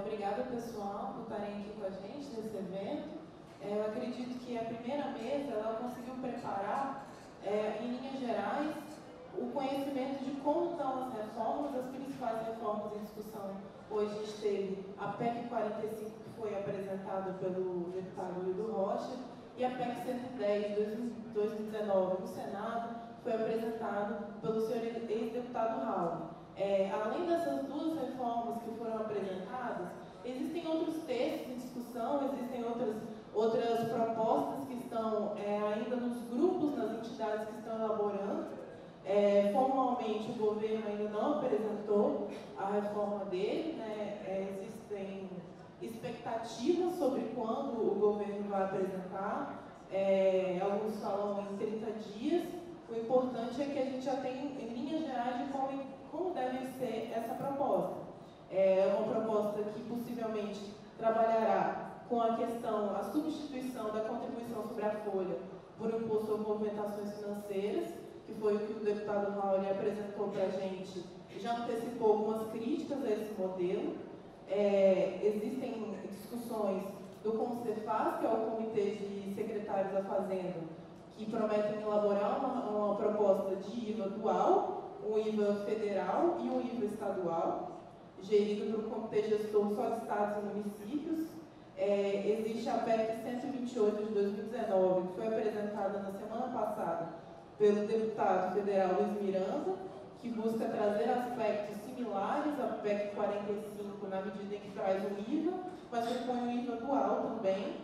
S2: Obrigada, pessoal, por estarem aqui com a gente nesse evento. Eu acredito que a primeira mesa ela conseguiu preparar, em linhas gerais, o conhecimento de como estão as reformas, as principais reformas em discussão. Hoje a gente teve a PEC 45, que foi apresentada pelo deputado Hildo Rocha, e a PEC 110, de 2019, no Senado, foi apresentado pelo senhor ex-deputado Raul. Além dessas 2 reformas que foram apresentadas, existem outros textos em discussão, existem outras propostas que estão ainda nos grupos, nas entidades que estão elaborando. Formalmente, o governo ainda não apresentou a reforma dele, né? Existem expectativas sobre quando o governo vai apresentar. Alguns falam em 30 dias. O importante é que a gente já tem, em linhas gerais, de como deve ser essa proposta. É uma proposta que possivelmente trabalhará com a questão, a substituição da contribuição sobre a folha por imposto sobre movimentações financeiras, que foi o que o deputado Raul apresentou para a gente, já antecipou algumas críticas a esse modelo. Existem discussões do CONCEFAS, que é o Comitê de Secretários da Fazenda, que prometem elaborar uma proposta de IVA dual, um IVA federal e um IVA estadual, gerido por um comitê gestor só de estados e municípios. Existe a PEC 128 de 2019, que foi apresentada na semana passada pelo deputado federal Luiz Miranda, que busca trazer aspectos similares à PEC 45, na medida em que traz um IVA, mas propõe um IVA dual também,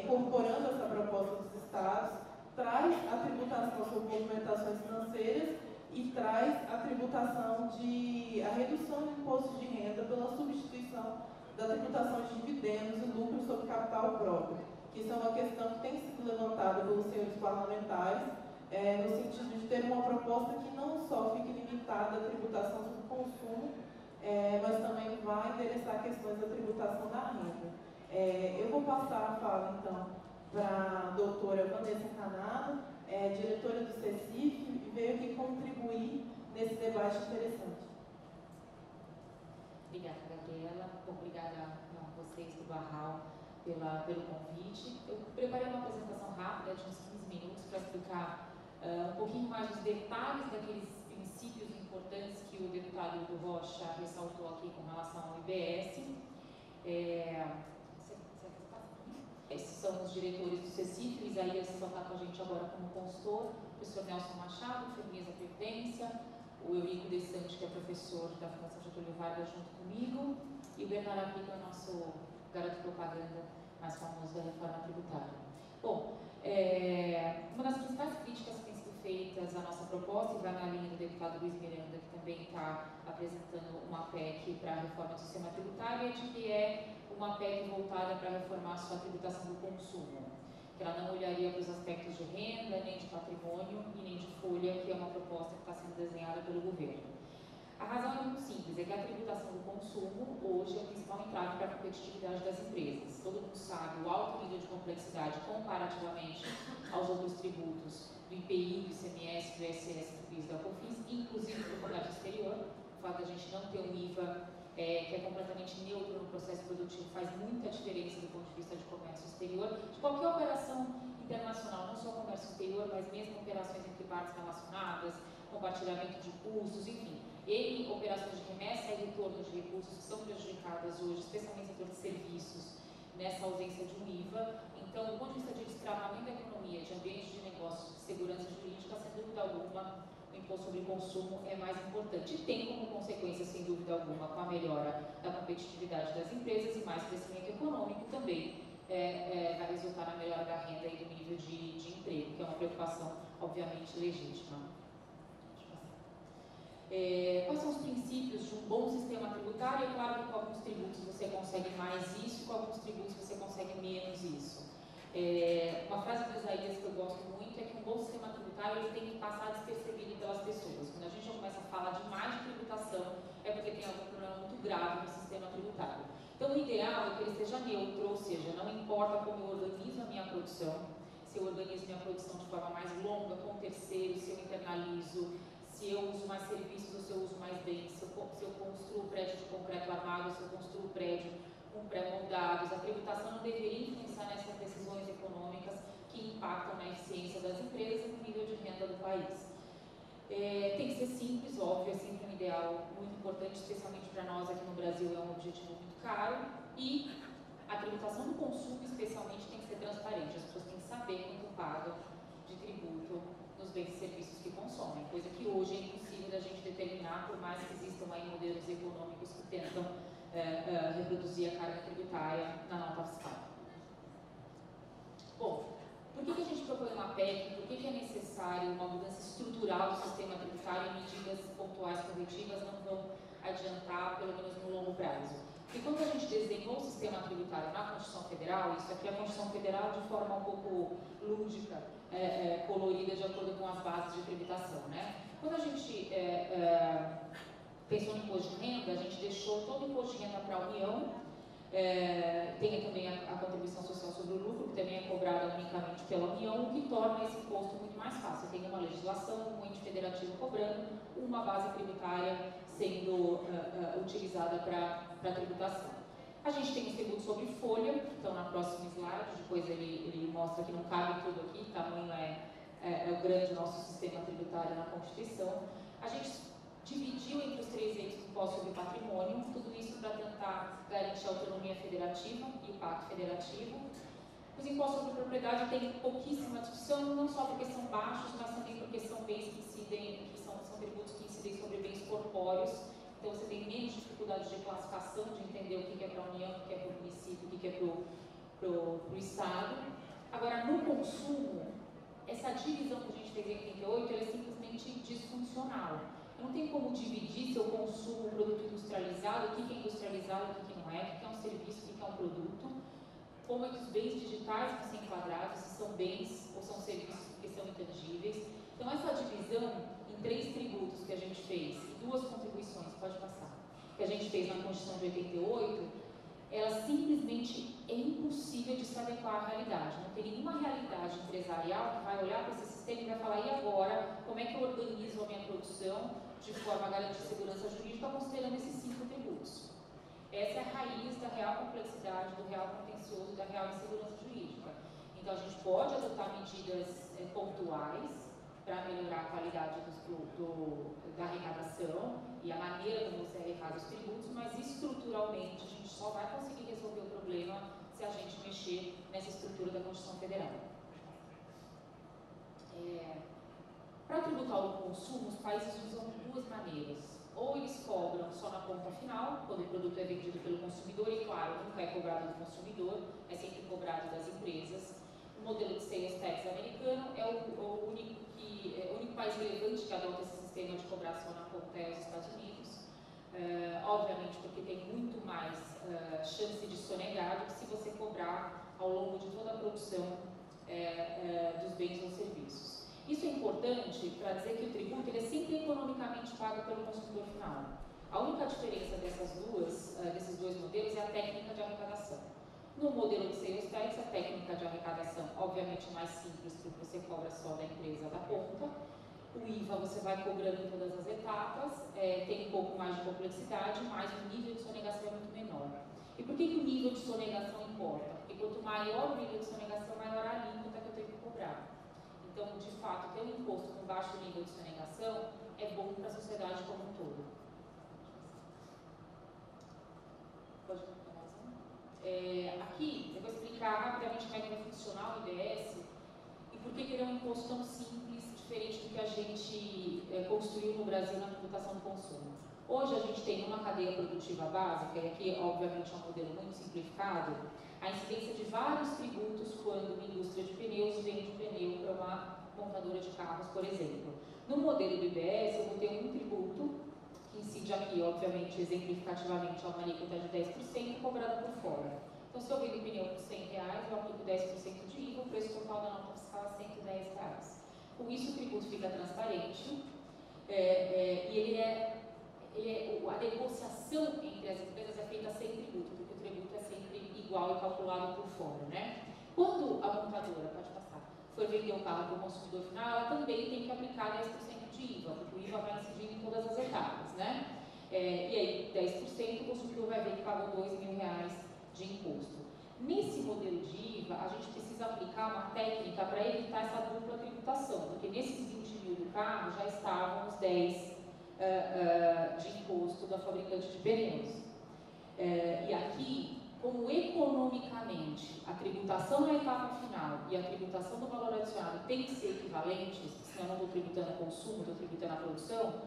S2: incorporando essa proposta dos estados, traz a tributação sobre movimentações financeiras e traz a tributação a redução do imposto de renda pela substituição da tributação de dividendos e lucros sobre capital próprio, que isso é uma questão que tem sido levantada pelos senhores parlamentares, no sentido de ter uma proposta que não só fique limitada à tributação sobre o consumo, mas também vai endereçar questões da tributação da renda. Eu vou passar a fala, então, para a doutora Vanessa Canado, diretora do CECIF, e veio aqui contribuir nesse debate interessante.
S6: Obrigada, Gabriela. Obrigada a vocês do Barral pelo convite. Eu preparei uma apresentação rápida de uns 15 minutos para explicar um pouquinho mais os detalhes daqueles princípios importantes que o deputado Hildo Rocha ressaltou aqui com relação ao IBS. Esses são os diretores do CECIF. O Isaías só está com a gente agora como consultor, o professor Nelson Machado, Firmeza Previdência, o Eurico De Sante, que é professor da Fundação Getúlio Vargas, junto comigo, e o Bernardo Apica, nosso garoto propaganda mais famoso da reforma tributária. Bom, uma das principais críticas que têm sido feitas à nossa proposta, e vai na linha do deputado Luiz Miranda, que também está apresentando uma PEC para a reforma do sistema tributário, é de que é uma PEC voltada para reformar só a tributação do consumo. que ela não olharia para os aspectos de renda, nem de patrimônio e nem de folha, que é uma proposta que está sendo desenhada pelo governo. A razão é muito simples, é que a tributação do consumo hoje é o principal entrave para a competitividade das empresas. Todo mundo sabe o alto nível de complexidade comparativamente aos outros tributos do IPI, do ICMS, do ISS, do PIS, da COFINS, inclusive do comércio exterior. O fato de a gente não ter um IVA que é completamente neutro no processo produtivo faz muita diferença do ponto de vista de comércio exterior, de qualquer operação internacional, não só comércio exterior, mas mesmo operações entre partes relacionadas, compartilhamento de custos, enfim. E operações de remessa e retorno de recursos que são prejudicadas hoje, especialmente no setor de serviços, nessa ausência de um IVA. Então, do ponto de vista de destravamento da economia, de ambiente de negócios, de segurança jurídica, sem dúvida alguma, o imposto sobre consumo é mais importante. E tem como consequência, sem dúvida alguma, com a melhora da competitividade das empresas e mais crescimento econômico também, vai resultar na melhora da renda e do nível de emprego, que é uma preocupação, obviamente, legítima. Quais são os princípios de um bom sistema tributário? É claro que com alguns tributos você consegue mais isso, com alguns tributos você consegue menos isso. Uma frase do Isaías que eu gosto muito é que um bom sistema tributário ele tem que passar despercebido pelas pessoas. Quando a gente já começa a falar demais de tributação, é porque tem algum problema muito grave no sistema tributário. Então, o ideal é que ele seja neutro, ou seja, não importa como eu organizo a minha produção, se eu organizo minha produção de forma mais longa, com terceiros, se eu internalizo, se eu uso mais serviços ou se eu uso mais bens, se eu construo prédio de concreto armado, se eu construo prédio com pré-moldados, a tributação não deveria influenciar nessas decisões econômicas que impactam na eficiência das empresas e no nível de renda do país. Tem que ser simples, óbvio, é sempre um ideal muito importante, especialmente para nós aqui no Brasil, é um objetivo muito caro, e a tributação do consumo, especialmente, tem que ser transparente, as pessoas têm que saber quanto pagam de tributo nos bens e serviços que consomem, coisa que hoje é impossível da gente determinar, por mais que existam aí modelos econômicos que tentam reproduzir a carga tributária na nota fiscal. Bom, por que a gente propõe uma PEC? Por que é necessário uma mudança estrutural do sistema tributário e medidas pontuais corretivas não vão adiantar, pelo menos no longo prazo? Porque quando a gente desenhou o sistema tributário na Constituição Federal, isso aqui é a Constituição Federal de forma um pouco lúdica, colorida de acordo com as bases de tributação, né? Quando a gente pensou no imposto de renda, a gente deixou todo o imposto de renda para a União, tem também a contribuição social sobre o lucro, que também é cobrada unicamente pela União, o que torna esse imposto muito mais fácil. Tem uma legislação, um ente federativo cobrando, uma base tributária sendo utilizada para tributação. A gente tem os tributos sobre folha, que estão na próxima slide, depois ele mostra que não cabe tudo aqui, tamanho é o grande nosso sistema tributário na Constituição. A gente dividiu entre os 3 eixos do imposto sobre patrimônio, tudo isso para tentar garantir a autonomia federativa e o pacto federativo. Os impostos sobre propriedade têm pouquíssima discussão, não só porque são baixos, mas também porque são bens que incidem, são tributos que incidem sobre bens corpóreos. Então você tem menos dificuldade de classificação, de entender o que é para a União, o que é para o município, o que é para o Estado. Agora, no consumo, essa divisão que a gente fez em 88 é simplesmente disfuncional. Não tem como dividir se eu consumo produto industrializado, o que é industrializado, o que não é, o que é um serviço, o que é um produto. Como é que os bens digitais vão ser enquadrados, se são bens ou são serviços que são intangíveis. Então, essa divisão em 3 tributos que a gente fez, e 2 contribuições, pode passar, que a gente fez na Constituição de 88, ela simplesmente é impossível de se adequar à realidade. Não tem nenhuma realidade empresarial que vai olhar para esse sistema e vai falar, e agora, como é que eu organizo a minha produção de forma a garantir segurança jurídica, considerando esses 5 tributos. Essa é a raiz da real complexidade, do real contencioso, da real insegurança jurídica. Então, a gente pode adotar medidas pontuais para melhorar a qualidade da arrecadação e a maneira como você arrecada os tributos, mas estruturalmente a gente só vai conseguir resolver o problema se a gente mexer nessa estrutura da Constituição Federal. Para tributar o consumo, os países usam 2 maneiras. Ou eles cobram só na ponta final, quando o produto é vendido pelo consumidor, e claro, nunca é cobrado do consumidor, é sempre cobrado das empresas. O modelo de sales tax americano é o único país relevante que adota esse sistema de cobração na ponta é os Estados Unidos. Obviamente porque tem muito mais chance de sonegar do que se você cobrar ao longo de toda a produção dos bens ou serviços. Isso é importante para dizer que o tributo ele é sempre economicamente pago pelo consumidor final. A única diferença desses dois modelos é a técnica de arrecadação. No modelo de sales tax, a técnica de arrecadação, obviamente, é mais simples, porque você cobra só da empresa da ponta. O IVA você vai cobrando em todas as etapas, tem um pouco mais de complexidade, mas o nível de sonegação é muito menor. E por que o nível de sonegação importa? Porque quanto maior o nível de sonegação, maior a alíquota que eu tenho que cobrar. Então, de fato, ter um imposto com baixo nível de sonegação é bom para a sociedade como um todo. Pode continuar. Aqui, eu vou explicar rapidamente como é que vai funcionar o IBS e por que ele é um imposto tão simples, diferente do que a gente construiu no Brasil na tributação do consumo. Hoje a gente tem uma cadeia produtiva básica, e aqui obviamente é um modelo muito simplificado, a incidência de vários tributos quando uma indústria de pneus vende pneu para uma montadora de carros, por exemplo. No modelo do IBS, eu vou ter um tributo que incide aqui, obviamente, exemplificativamente, a uma alíquota de 10% cobrada por fora. Então, se eu vendo pneu por R$100, eu aplico 10% de IVA, o preço total da nota fiscal é R$110. Com isso, o tributo fica transparente e a negociação entre as empresas é feita sem tributo, porque o tributo é sempre igual e calculado por fora, né? Quando a montadora, for vender um carro para o consumidor final, ela também tem que aplicar 10% de IVA, porque o IVA vai incidir em todas as etapas, né? E aí, 10%, o consumidor vai ver que pagou R$2.000 de imposto. Nesse modelo de IVA, a gente precisa aplicar uma técnica para evitar essa dupla tributação, porque nesses 20 mil do carro já estavam os 10 de imposto da fabricante de pneus. E aqui, como economicamente a tributação na etapa final e a tributação do valor adicionado tem que ser equivalentes, senão eu não estou tributando a consumo, estou tributando a produção,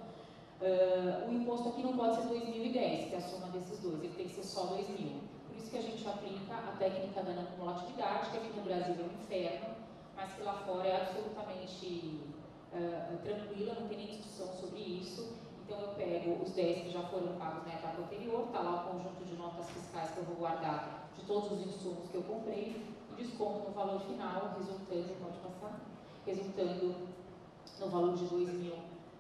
S6: o imposto aqui não pode ser 2010, que é a soma desses dois, ele tem que ser só 2.000. Por isso que a gente aplica a técnica da não cumulatividade, que aqui no Brasil é um inferno, mas que lá fora é absolutamente tranquila, não tem nem discussão sobre isso. Então eu pego os 10 que já foram pagos na etapa anterior, está lá o conjunto de notas fiscais que eu vou guardar de todos os insumos que eu comprei e desconto no valor final, resultando no valor de 2.000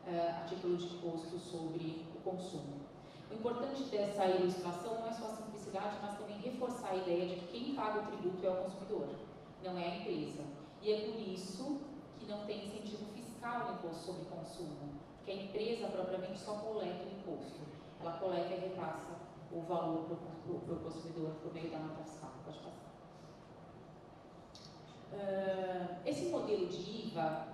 S6: a título de imposto sobre o consumo. O importante dessa ilustração não é só a simplicidade, mas também reforçar a ideia de que quem paga o tributo é o consumidor, não é a empresa. E é por isso que não tem incentivo fiscal no imposto sobre consumo, porque a empresa propriamente só coleta o imposto. Ela coleta e repassa o valor para o consumidor por meio da nota fiscal. Pode passar. Esse modelo de IVA,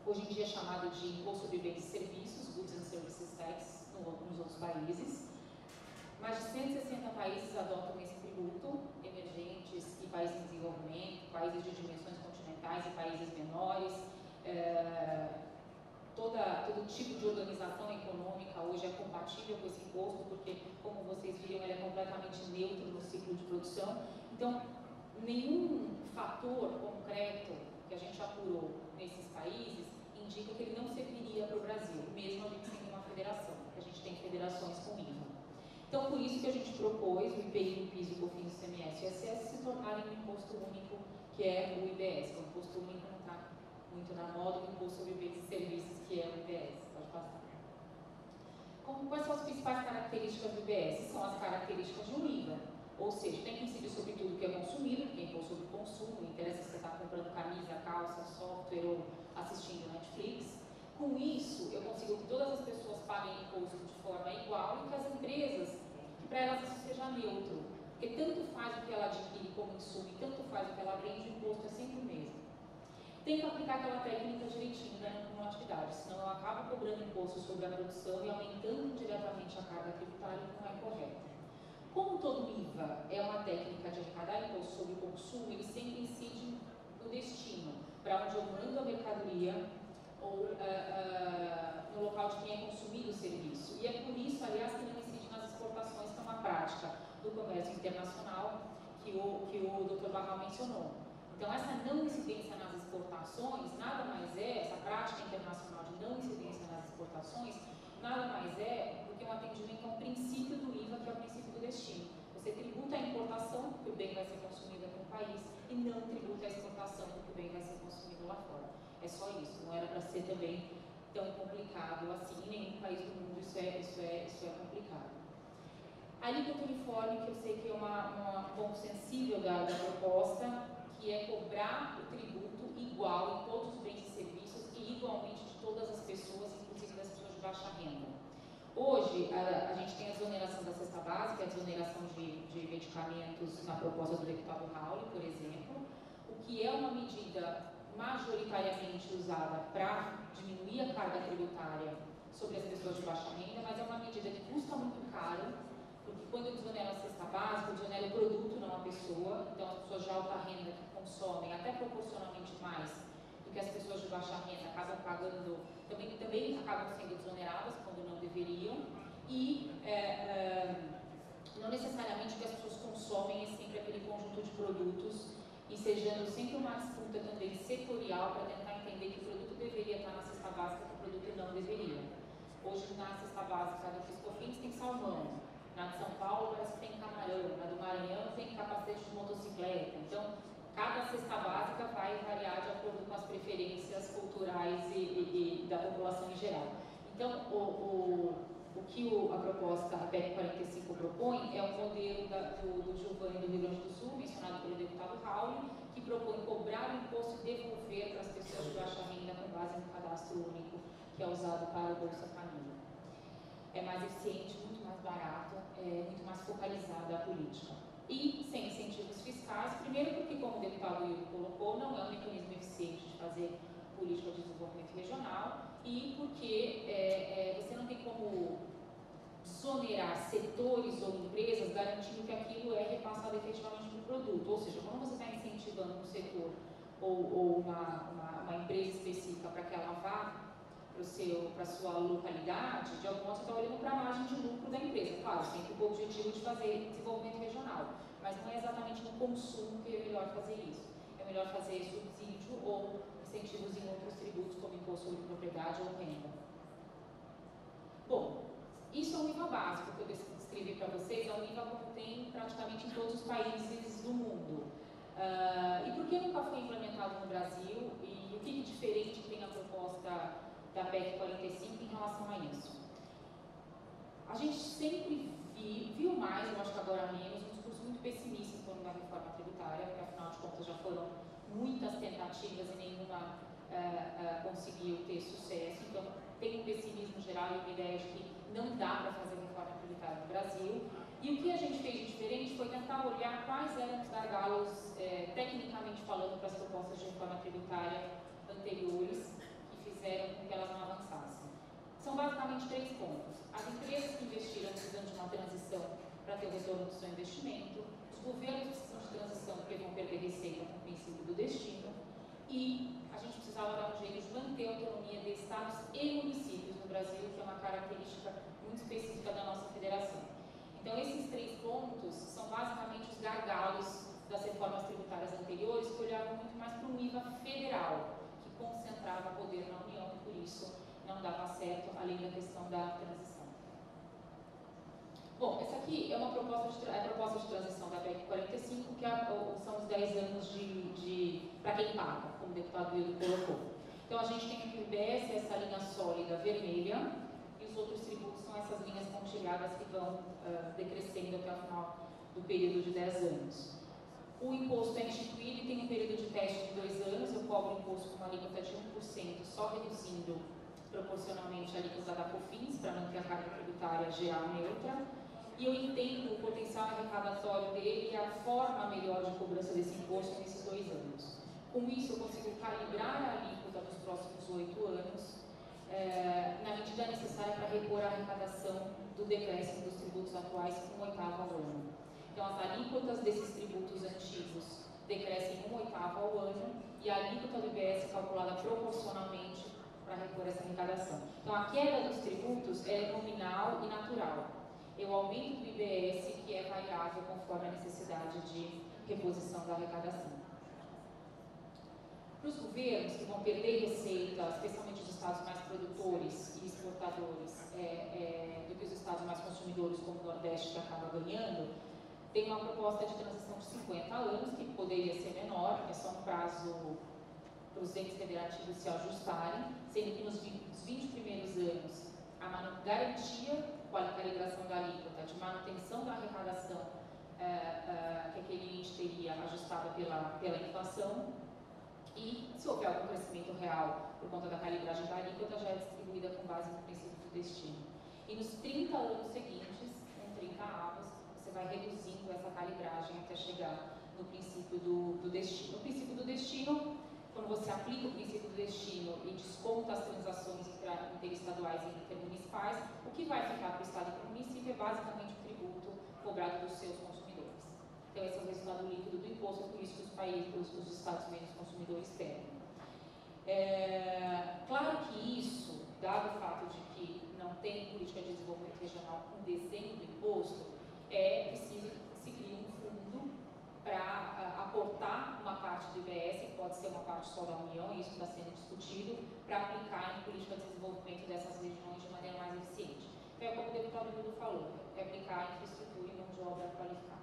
S6: hoje em dia é chamado de Imposto sobre Bens e Serviços, Goods and Services Tax, nos outros países. Mais de 160 países adotam esse tributo, emergentes e países em desenvolvimento, países de dimensões continentais e países menores. Todo tipo de organização econômica hoje é compatível com esse imposto, porque, como vocês viram, ele é completamente neutro no ciclo de produção. Então, nenhum fator concreto que a gente apurou nesses países indica que ele não serviria para o Brasil, mesmo a gente sendo uma federação, porque a gente tem federações com IVA. Então, por isso que a gente propôs o IPI, o PIS, o COFINS, o ICMS e o ISS se tornarem um imposto único, que é o IBS, que é um imposto único, não está muito na moda, o imposto sobre bens e serviços, que é o IBS. Pode passar. Quais são as principais características do IBS? São as características de um IVA, ou seja, tem que incidir sobre tudo que é consumido, porque é imposto sobre consumo, não interessa se você está comprando camisa, calça, software ou assistindo Netflix. Com isso, eu consigo que todas as pessoas paguem imposto de forma igual e que as empresas, para elas isso seja neutro, porque tanto faz o que ela adquire como insumo e tanto faz o que ela vende, o imposto é sempre o mesmo. Tem que aplicar aquela técnica direitinho da não cumulatividade, senão eu acabo cobrando imposto sobre a produção e aumentando indiretamente a carga tributária, que não é correta. Como todo IVA é uma técnica de arrecadar imposto sobre o consumo, ele sempre incide no destino, para onde eu mando a mercadoria ou no local de quem é consumido o serviço. E é por isso, aliás, que não incide nas exportações, que é uma prática do comércio internacional que o Dr. Barral mencionou. Então, essa não incidência nas exportações, nada mais é, essa prática internacional de não incidência nas exportações, nada mais é do que um atendimento a um princípio do IVA, que é o princípio do destino. Você tributa a importação, porque o bem vai ser consumido aqui no país e não tributa a exportação, porque o bem vai ser consumido lá fora. É só isso, não era para ser também tão complicado assim. Em nenhum país do mundo isso é complicado. A alíquota uniforme, que eu sei que é um ponto sensível da proposta, que é cobrar o tributo igual em todos os bens e serviços e igualmente de todas as pessoas, inclusive das pessoas de baixa renda. Hoje, a gente tem a desoneração da cesta básica, a desoneração de medicamentos na proposta do deputado Raul, por exemplo, o que é uma medida majoritariamente usada para diminuir a carga tributária sobre as pessoas de baixa renda, mas é uma medida que custa muito caro, porque quando desonera a cesta básica, desonera o produto, não a pessoa. Então, as pessoas de alta renda que consomem até proporcionalmente mais do que as pessoas de baixa renda acabam pagando, também acabam sendo desoneradas quando não deveriam, e não necessariamente o que as pessoas consomem é sempre aquele conjunto de produtos, ensejando sempre uma disputa também setorial para tentar entender que o produto deveria estar na cesta básica e que o produto não deveria. Hoje, na cesta básica do Fiscofins tem salmão, na de São Paulo parece que tem camarão, na do Maranhão tem capacete de motocicleta. Então, cada cesta básica vai variar de acordo com as preferências culturais e da população em geral. Então, o que a proposta, a PEC 45 propõe é o modelo do Giovanni do Rio Grande do Sul, mencionado pelo deputado Raul, que propõe cobrar o imposto e devolver para as pessoas de baixa renda com base no cadastro único que é usado para o Bolsa Família. É mais eficiente, muito mais barato, muito mais focalizada a política. E sem incentivos fiscais, primeiro porque, como o deputado Yuri colocou, não é um mecanismo eficiente de fazer política de desenvolvimento regional, e porque você não tem como desonerar setores ou empresas garantindo que aquilo é repassado efetivamente para o produto. Ou seja, quando você está incentivando um setor ou uma empresa específica para que ela vá para a sua localidade, de algum modo você está olhando para a margem de lucro da empresa. Claro, sempre com o objetivo de fazer desenvolvimento regional, mas não é exatamente no consumo que é melhor fazer isso. É melhor fazer subsídio ou incentivos em outros tributos, como imposto sobre propriedade ou renda. Bom, isso é o nível básico que eu descrevi para vocês, é o nível como tem praticamente em todos os países do mundo. E por que nunca foi implementado no Brasil? E o que de diferente tem na proposta da PEC 45 em relação a isso? A gente sempre viu mais, eu acho que agora menos, um discurso muito pessimista em torno da reforma tributária, porque afinal de contas já foram muitas tentativas e nenhuma conseguiu ter sucesso. Então tem um pessimismo geral e uma ideia de que não dá para fazer reforma tributária no Brasil. E o que a gente fez de diferente foi tentar olhar quais eram os gargalos, tecnicamente falando, para as propostas de reforma tributária anteriores, que fizeram com que elas não avançassem. São basicamente 3 pontos. As empresas que investiram precisam de uma transição para ter o retorno do seu investimento, os governos precisam de transição porque vão perder receita com o princípio do destino, e a gente precisava dar um jeito de manter a autonomia de estados e municípios no Brasil, que é uma característica muito específica da nossa federação. Então, esses 3 pontos são basicamente os gargalos das reformas tributárias anteriores, que olhavam muito mais para um IVA federal, que concentrava poder na União e, por isso, não dava certo, além da questão da transição. Bom, essa aqui é uma proposta de transição da PEC 45, que são os 10 anos para quem paga, como o deputado Wildo colocou. Então, a gente tem aqui o IBS, essa linha sólida vermelha, e os outros tributos são essas linhas pontilhadas que vão decrescendo até o final do período de 10 anos. O imposto é instituído e tem um período de teste de 2 anos. Eu cobro o imposto com uma alíquota de 1%, só reduzindo proporcionalmente a alíquota da COFINS, para manter a carga tributária geral neutra. E eu entendo o potencial arrecadatório dele e a forma melhor de cobrança desse imposto nesses 2 anos. Com isso, eu consigo calibrar a alíquota dos próximos 8 anos, na medida necessária para repor a arrecadação do decréscimo dos tributos atuais com 1/8 ao ano. Então, as alíquotas desses tributos antigos decrescem 1/8 ao ano e a alíquota do IBS é calculada proporcionalmente para repor essa arrecadação. Então, a queda dos tributos é nominal e natural. Eu aumento do IBS, que é variável conforme a necessidade de reposição da arrecadação. Para os governos que vão perder receita, especialmente os estados mais produtores e exportadores, do que os estados mais consumidores, como o Nordeste, que acaba ganhando, tem uma proposta de transição de 50 anos, que poderia ser menor, é só um prazo para os entes federativos se ajustarem, sendo que nos 20 primeiros anos a garantia com a calibração da alíquota de manutenção da arrecadação que aquele ente teria ajustada pela inflação, e se houver algum crescimento real por conta da calibragem da alíquota, já é distribuída com base no princípio do destino. E nos 30 anos seguintes, com 30 avos, você vai reduzindo essa calibragem até chegar no princípio do destino. O princípio do destino, quando você aplica o princípio do destino e desconta as transações interestaduais e intermunicipais, o que vai ficar para o Estado e para o município é basicamente o tributo cobrado dos seus consumidores. Então, esse é o resultado líquido do imposto, por isso que os Estados menos consumidores perdem. Claro que isso, dado o fato de que não tem política de desenvolvimento regional com desenho do imposto, é preciso que se crie um fundo para aportar uma parte do IBS, que pode ser uma parte só da União, e isso está sendo discutido, para aplicar em política de desenvolvimento dessas regiões de maneira mais eficiente. Então, como o deputado Dudu falou, é aplicar infraestrutura e mão de obra qualificada.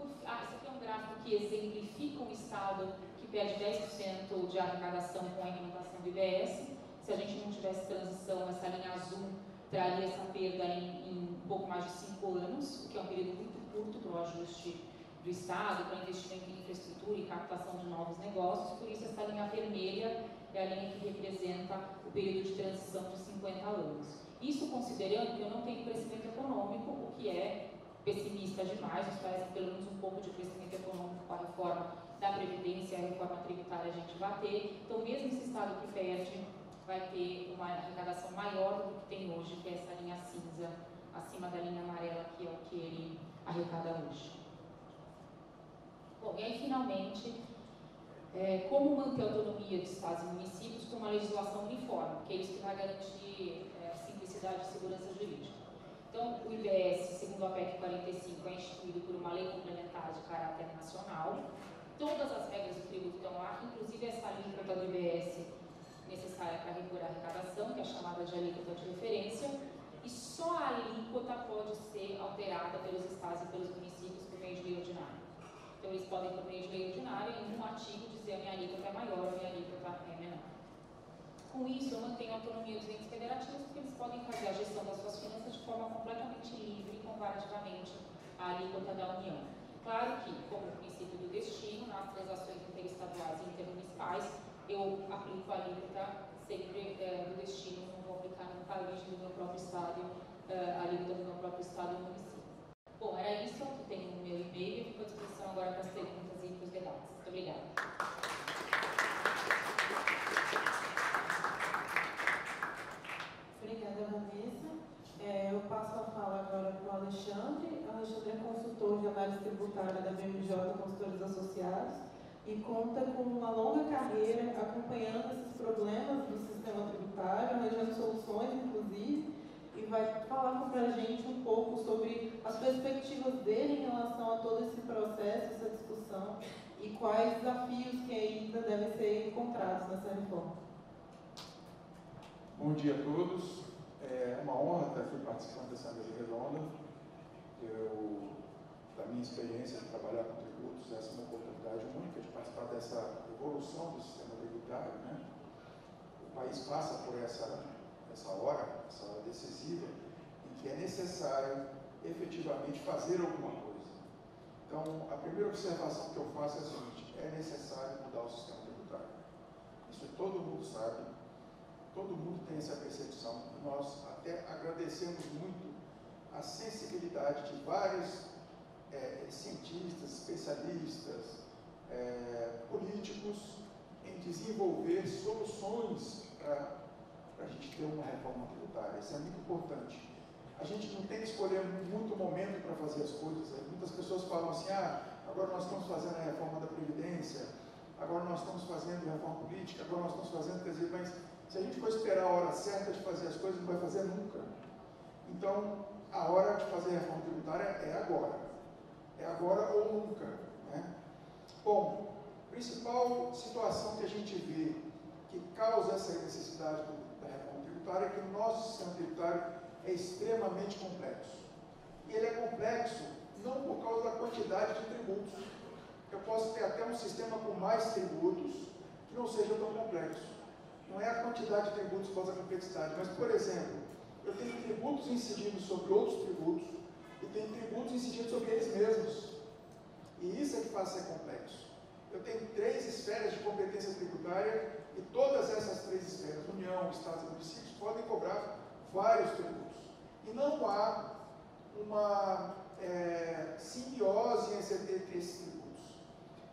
S6: Isso aqui é um gráfico que exemplifica um estado que perde 10% de arrecadação com a implementação do IBS. Se a gente não tivesse transição, essa linha azul traria essa perda em um pouco mais de 5 anos, o que é um período muito curto para o ajuste do Estado, para investimento em infraestrutura e captação de novos negócios. Por isso, essa linha vermelha é a linha que representa o período de transição de 50 anos. Isso considerando que eu não tenho crescimento econômico, o que é pessimista demais, nos parece que pelo menos um pouco de crescimento econômico com a reforma da Previdência e a reforma tributária a gente vai ter. Então, mesmo esse Estado que perde, vai ter uma arrecadação maior do que tem hoje, que é essa linha cinza, acima da linha amarela, que é o que ele arrecada hoje. Bom, e aí, finalmente, como manter a autonomia de estados e municípios com uma legislação uniforme, que é isso que vai garantir simplicidade e segurança jurídica. Então, o IBS, segundo a PEC 45, é instituído por uma lei complementar de caráter nacional. Todas as regras do tributo estão lá, inclusive essa alíquota do IBS necessária para repor a arrecadação, que é chamada de alíquota de referência, e só a alíquota pode ser alterada pelos estados e pelos municípios por meio de lei ordinária. Então, eles podem, por meio de lei ordinária, em um artigo, dizer a minha alíquota é maior, a minha alíquota é menor. Com isso, eu mantenho a autonomia dos entes federativos, porque eles podem fazer a gestão das suas finanças de forma completamente livre, comparativamente à alíquota da União. Claro que, como o princípio do destino, nas transações interestaduais e intermunicipais, eu aplico a alíquota sempre do destino, não vou aplicar nunca a origem do meu próprio estado, a alíquota do meu próprio estado e município. Bom, era isso, aqui tem o meu e-mail e fico à disposição agora para as perguntas e para os debates. Muito obrigada.
S2: Obrigada, Vanessa. Eu passo a fala agora para o Alexandre. O Alexandre é consultor de análise tributária da BMJ Consultores Associados e conta com uma longa carreira acompanhando esses problemas do sistema tributário, arranjando soluções, inclusive, e vai falar para a gente um pouco sobre as perspectivas dele em relação a todo esse processo, essa discussão, e quais desafios que ainda devem ser encontrados nessa reforma.
S7: Bom dia a todos. É uma honra estar aqui participando dessa mesa redonda. Da minha experiência de trabalhar com tributos, essa é uma oportunidade única de participar dessa evolução do sistema tributário, né? O país passa por essa hora decisiva, em que é necessário efetivamente fazer alguma coisa. Então, a primeira observação que eu faço é a seguinte: é necessário mudar o sistema tributário. Isso todo mundo sabe. Todo mundo tem essa percepção. Nós até agradecemos muito a sensibilidade de vários cientistas, especialistas, políticos em desenvolver soluções para a gente ter uma reforma tributária. Isso é muito importante. A gente não tem que escolher muito momento para fazer as coisas. Muitas pessoas falam assim: agora nós estamos fazendo a reforma da Previdência, agora nós estamos fazendo a reforma política, agora nós estamos fazendo, quer dizer, mas se a gente for esperar a hora certa de fazer as coisas, não vai fazer nunca. Então, a hora de fazer a reforma tributária é agora. É agora ou nunca, né? Bom, a principal situação que a gente vê que causa essa necessidade da reforma tributária é que o nosso sistema tributário é extremamente complexo. E ele é complexo quantidade de tributos. Eu posso ter até um sistema com mais tributos que não seja tão complexo. Não é a quantidade de tributos que causa complexidade, mas, por exemplo, eu tenho tributos incidindo sobre outros tributos e tenho tributos incidindo sobre eles mesmos. E isso é que faz ser complexo. Eu tenho 3 esferas de competência tributária e todas essas 3 esferas, União, Estados e municípios, podem cobrar vários tributos. E não há uma simbiose entre esses tributos.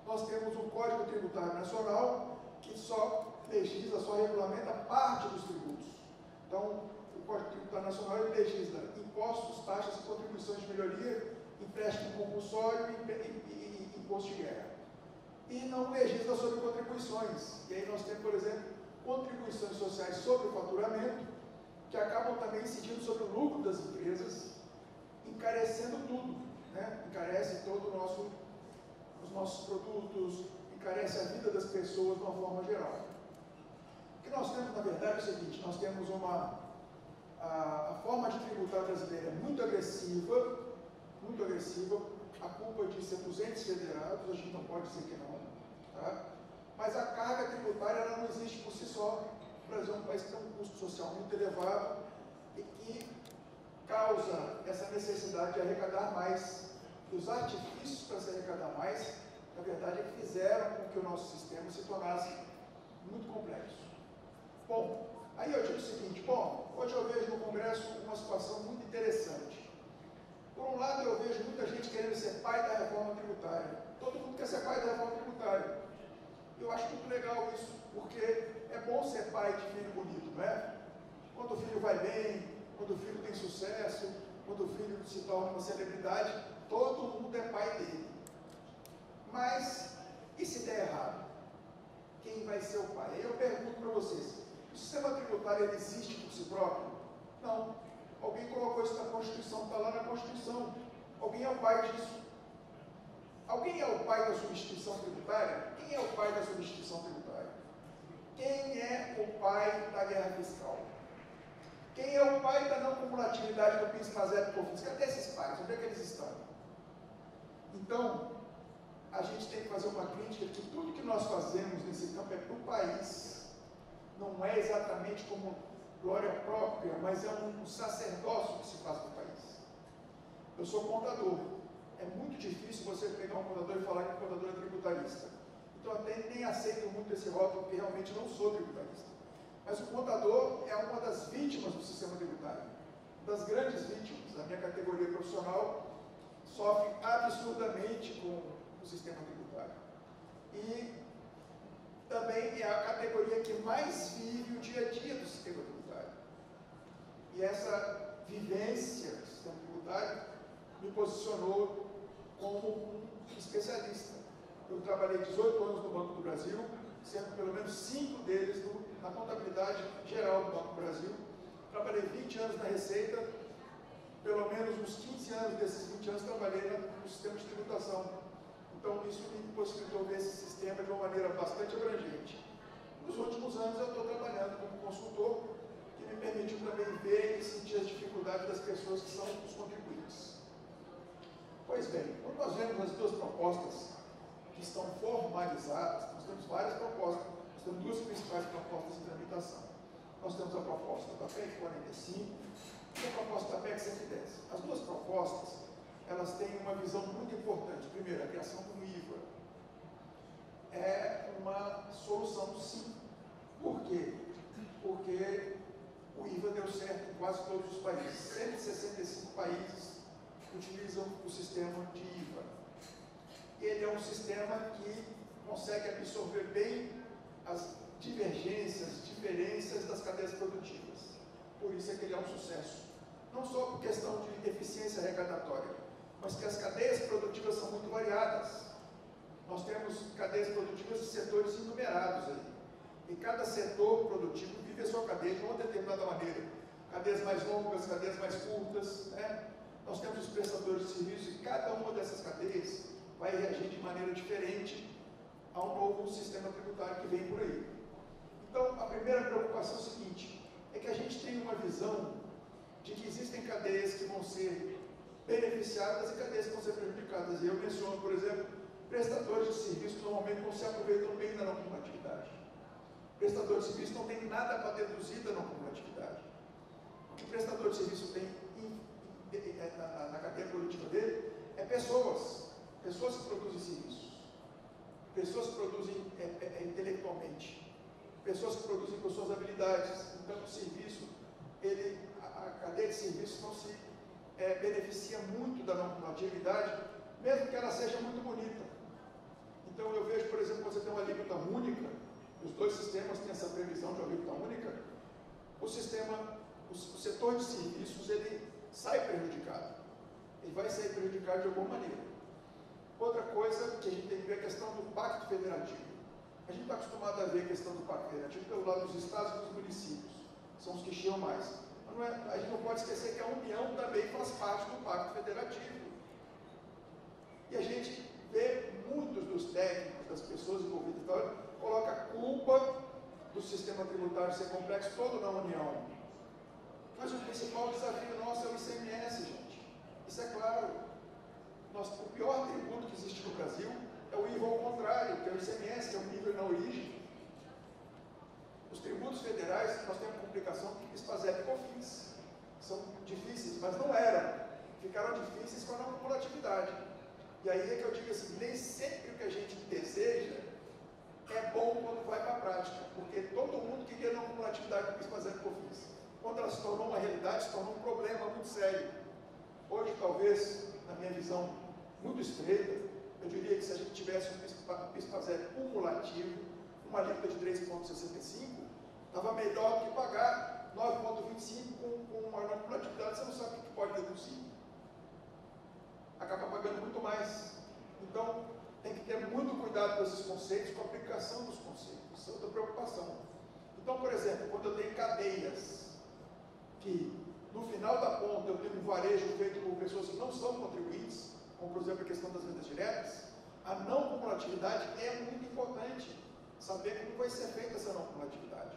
S7: Nós temos um Código Tributário Nacional que só legisla, só regulamenta parte dos tributos. Então, o Código Tributário Nacional ele legisla impostos, taxas e contribuições de melhoria, empréstimo compulsório e imposto de guerra. E não legisla sobre contribuições. E aí nós temos, por exemplo, contribuições sociais sobre o faturamento, que acabam também incidindo sobre o lucro das empresas, encarecendo tudo, né? Encarece todo os nossos produtos, encarece a vida das pessoas de uma forma geral. O que nós temos, na verdade, é o seguinte: nós temos a forma de tributar brasileira é muito agressiva, a culpa disso é dos entes federados, a gente não pode dizer que não, tá? Mas a carga tributária ela não existe por si só. O Brasil é um país que tem um custo social muito elevado e que causa essa necessidade de arrecadar mais. E os artifícios para se arrecadar mais, na verdade, é que fizeram com que o nosso sistema se tornasse muito complexo. Bom, aí eu digo o seguinte: hoje eu vejo no Congresso uma situação muito interessante. Por um lado, eu vejo muita gente querendo ser pai da reforma tributária. Todo mundo quer ser pai da reforma tributária. Eu acho muito legal isso, porque é bom ser pai de filho bonito, não é? Quando o filho vai bem, quando o filho tem sucesso, quando o filho se torna uma celebridade, todo mundo é pai dele. Mas, e se der errado? Quem vai ser o pai? Aí eu pergunto para vocês: o sistema tributário ele existe por si próprio? Não. Alguém colocou isso na Constituição, está lá na Constituição. Alguém é o pai disso. Alguém é o pai da substituição tributária? Quem é o pai da substituição tributária? Quem é o pai da guerra fiscal? Quem é o pai da não cumulatividade do PIS, PASEP e COFINS? Cadê esses pais? Onde é que eles estão? Então, a gente tem que fazer uma crítica que tudo que nós fazemos nesse campo é para o país. Não é exatamente como glória própria, mas é um sacerdócio que se faz para o país. Eu sou contador. É muito difícil você pegar um contador e falar que o contador é tributarista. Então, eu até nem aceito muito esse rótulo, porque realmente não sou tributarista. Mas o contador é uma das vítimas do sistema tributário. Das grandes vítimas. A minha categoria profissional sofre absurdamente com o sistema tributário. E também é a categoria que mais vive o dia a dia do sistema tributário. E essa vivência do sistema tributário me posicionou como um especialista. Eu trabalhei 18 anos no Banco do Brasil, sendo pelo menos 5 deles na contabilidade geral do Banco do Brasil. Trabalhei 20 anos na Receita, pelo menos uns 15 anos desses 20 anos trabalhei no sistema de tributação. Então, isso me possibilitou ver esse sistema de uma maneira bastante abrangente. Nos últimos anos, eu estou trabalhando como consultor, que me permitiu também ver e sentir as dificuldades das pessoas que são os contribuintes. Pois bem, quando nós vemos as duas propostas que estão formalizadas, nós temos várias propostas, nós temos duas principais propostas de tramitação. Nós temos a proposta da PEC 45 e a proposta da PEC 110. As duas propostas, elas têm uma visão muito importante. Primeiro, a criação do IVA. É uma solução, sim. Por quê? Porque o IVA deu certo em quase todos os países. 165 países utilizam o sistema de IVA. Ele é um sistema que consegue absorver bem as divergências, diferenças das cadeias produtivas. Por isso é que ele é um sucesso. Não só por questão de eficiência arrecadatória, mas que as cadeias produtivas são muito variadas. Nós temos cadeias produtivas de setores enumerados aí. E cada setor produtivo vive a sua cadeia de uma determinada maneira. Cadeias mais longas, cadeias mais curtas, né? Nós temos os prestadores de serviços e cada uma dessas cadeias vai reagir de maneira diferente a um novo sistema tributário que vem por aí. Então, a primeira preocupação é o seguinte, é que a gente tem uma visão de que existem cadeias que vão ser beneficiadas beneficiadas e cadeias que vão ser prejudicadas. E eu menciono, por exemplo, prestadores de serviço normalmente não se aproveitam bem da não cumulatividade. Prestador de serviço não tem nada para deduzir da não cumulatividade. O que o prestador de serviço tem na cadeia produtiva dele é pessoas que produzem serviços, pessoas que produzem intelectualmente, pessoas que produzem com suas habilidades. Então, o serviço, a cadeia de serviços não se beneficia muito da não cumulatividade, mesmo que ela seja muito bonita. Então, eu vejo, por exemplo, quando você tem uma alíquota única, os dois sistemas têm essa previsão de alíquota única, o setor de serviços, ele sai prejudicado. Ele vai sair prejudicado de alguma maneira. Outra coisa que a gente tem que ver é a questão do pacto federativo. A gente está acostumado a ver a questão do pacto federativo pelo lado dos estados e dos municípios. São os que chiam mais. Mas a gente não pode esquecer que a União também faz parte do pacto federativo. E a gente vê muitos dos técnicos, das pessoas envolvidas, então, coloca a culpa do sistema tributário ser complexo todo na União. Mas o principal desafio nosso é o ICMS, gente. Isso é claro. O pior tributo que existe no Brasil é o IVA ao contrário, que é o ICMS, que é o nível na origem. Os tributos federais, nós temos complicação com PIS/PASEP e COFINS. São difíceis, mas não eram. Ficaram difíceis com a não cumulatividade. E aí é que eu digo assim, nem sempre o que a gente deseja é bom quando vai para a prática, porque todo mundo queria não cumulatividade com PIS/PASEP e COFINS. Quando ela se tornou uma realidade, se tornou um problema muito sério. Hoje, talvez, na minha visão muito estreita, eu diria que se a gente tivesse um PIS/PASEP cumulativo, uma alíquota de 3,65, estava melhor do que pagar 9,25 com uma não cumulatividade, você não sabe o que pode deduzir. Acaba pagando muito mais. Então, tem que ter muito cuidado com esses conceitos, com a aplicação dos conceitos. Isso é outra preocupação. Então, por exemplo, quando eu tenho cadeias que, no final da ponta, eu tenho um varejo feito por pessoas que não são contribuintes, como, por exemplo, a questão das vendas diretas, a não cumulatividade é muito importante. Saber como vai ser feita essa não cumulatividade.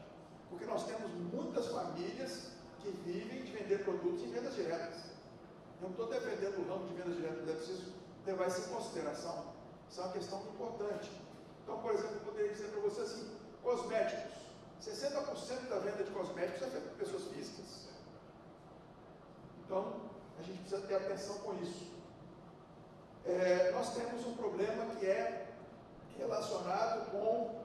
S7: Porque nós temos muitas famílias que vivem de vender produtos em vendas diretas. Eu não estou defendendo o ramo de vendas diretas, mas é preciso levar isso em consideração. Isso é uma questão importante. Então, por exemplo, eu poderia dizer para você assim, cosméticos. 60% da venda de cosméticos é feita por pessoas físicas. Então, a gente precisa ter atenção com isso. Nós temos um problema que é relacionado com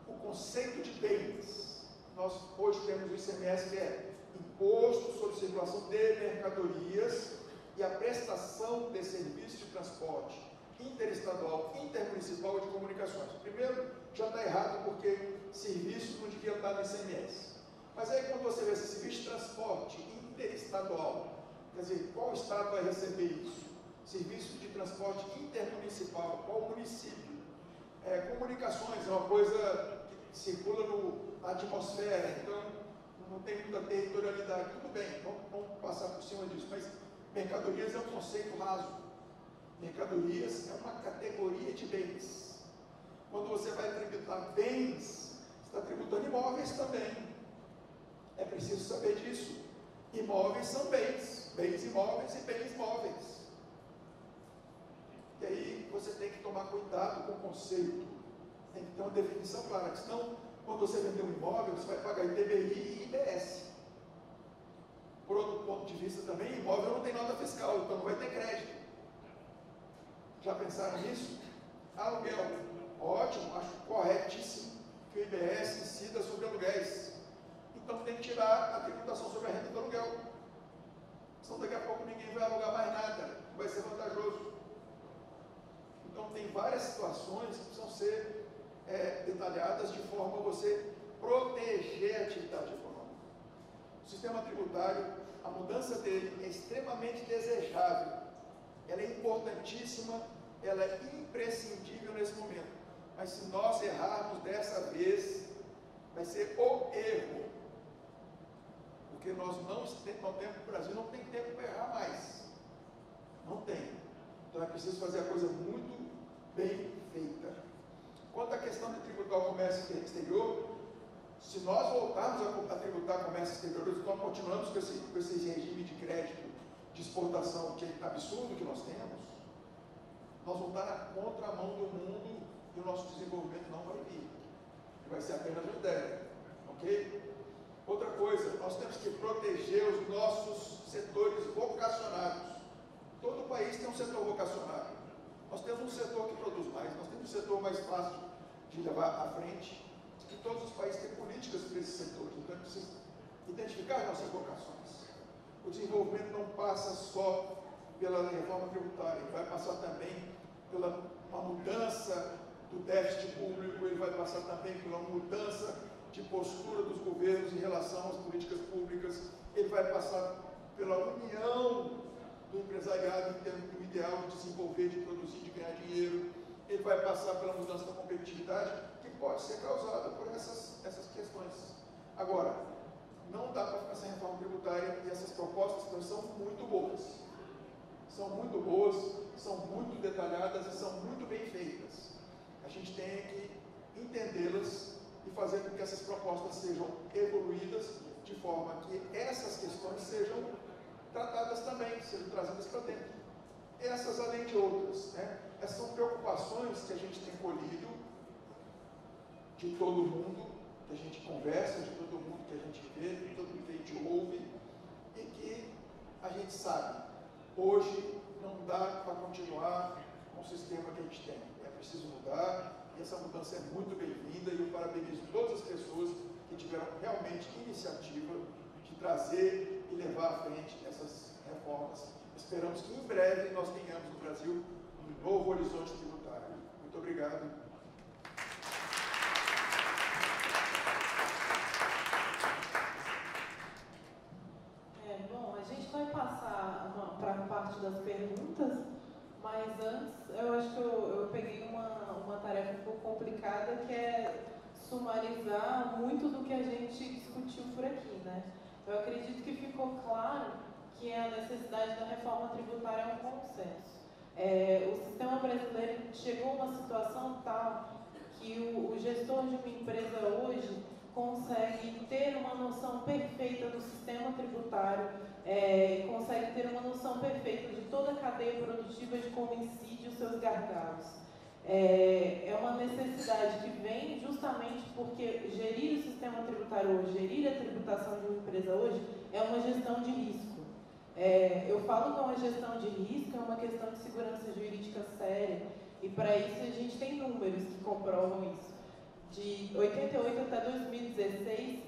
S7: o conceito de bens. Nós hoje temos o ICMS, que é Imposto sobre Circulação de Mercadorias, e a prestação de serviços de transporte interestadual, intermunicipal e de comunicações. Primeiro, já está errado porque serviço não devia estar no ICMS. Mas aí quando você vê esse serviço de transporte interestadual, quer dizer, qual estado vai receber isso? Serviço de transporte intermunicipal, qual município? Comunicações é uma coisa que circula na atmosfera, então não tem muita territorialidade. Tudo bem, vamos passar por cima disso, mas mercadorias é um conceito raso. Mercadorias é uma categoria de bens. Quando você vai tributar bens, você está tributando imóveis também. É preciso saber disso. Imóveis são bens, bens imóveis e bens móveis. E aí você tem que tomar cuidado com o conceito. Tem que ter uma definição clara, senão, quando você vender um imóvel, você vai pagar ITBI e IBS. Por outro ponto de vista também, imóvel não tem nota fiscal, então não vai ter crédito. Já pensaram nisso? Aluguel. Ótimo, acho corretíssimo que o IBS incida sobre aluguéis. Então tem que tirar a tributação sobre a renda do aluguel. Senão daqui a pouco ninguém vai alugar mais nada. Vai ser vantajoso. Então tem várias situações que precisam ser detalhadas de forma a você proteger a atividade econômica. O sistema tributário, a mudança dele é extremamente desejável. Ela é importantíssima, ela é imprescindível nesse momento. Mas se nós errarmos dessa vez, vai ser o erro. Porque nós não temos, o Brasil não tem tempo para errar mais. Não tem. Então é preciso fazer a coisa muito bem feita. Quanto à questão de tributar o comércio exterior, se nós voltarmos a tributar o comércio exterior, nós continuamos com esse regime de crédito de de exportação, que é absurdo que nós temos, nós vamos estar na contramão do mundo e o nosso desenvolvimento não vai vir. Vai ser apenas uma ideia, ok? Outra coisa, nós temos que proteger os nossos setores vocacionados. Todo país tem um setor vocacionado. Nós temos um setor que produz mais, nós temos um setor mais fácil de levar à frente, e todos os países têm políticas para esse setor. Então, a gente precisa identificar nossas vocações. O desenvolvimento não passa só pela reforma tributária, ele vai passar também pela uma mudança do déficit público, ele vai passar também pela mudança de postura dos governos em relação às políticas públicas, ele vai passar pela união do empresariado em termos do ideal de desenvolver, de produzir, de ganhar dinheiro, ele vai passar pela mudança da competitividade, que pode ser causada por essas questões. Agora, não dá para ficar sem reforma tributária, e essas propostas são muito boas. São muito boas, são muito detalhadas e são muito bem feitas. A gente tem que entendê-las e fazer com que essas propostas sejam evoluídas de forma que essas questões sejam tratadas também, sejam trazidas para dentro. Essas, além de outras, né? Essas são preocupações que a gente tem colhido de todo mundo, que a gente conversa, de todo mundo que a gente vê, de todo mundo que a gente ouve, e que a gente sabe, hoje não dá para continuar com o sistema que a gente tem. É preciso mudar, e essa mudança é muito bem-vinda, e eu parabenizo todas as pessoas que tiveram realmente iniciativa de trazer e levar à frente essas reformas. Esperamos que em breve nós tenhamos no Brasil um novo horizonte tributário. Muito obrigado.
S2: Bom, a gente vai passar para a parte das perguntas, mas antes eu acho que eu peguei uma tarefa um pouco complicada, que é sumarizar muito do que a gente discutiu por aqui, né? Eu acredito que ficou claro que a necessidade da reforma tributária é um consenso. O sistema brasileiro chegou a uma situação tal que o gestor de uma empresa hoje consegue ter uma noção perfeita do sistema tributário, consegue ter uma noção perfeita de toda a cadeia produtiva, de como incide os seus gargalos. É uma necessidade que vem justamente porque gerir o sistema tributário hoje, gerir a tributação de uma empresa hoje, é uma gestão de risco. Eu falo que é uma gestão de risco, é uma questão de segurança jurídica séria, e para isso a gente tem números que comprovam isso. De 88 até 2016,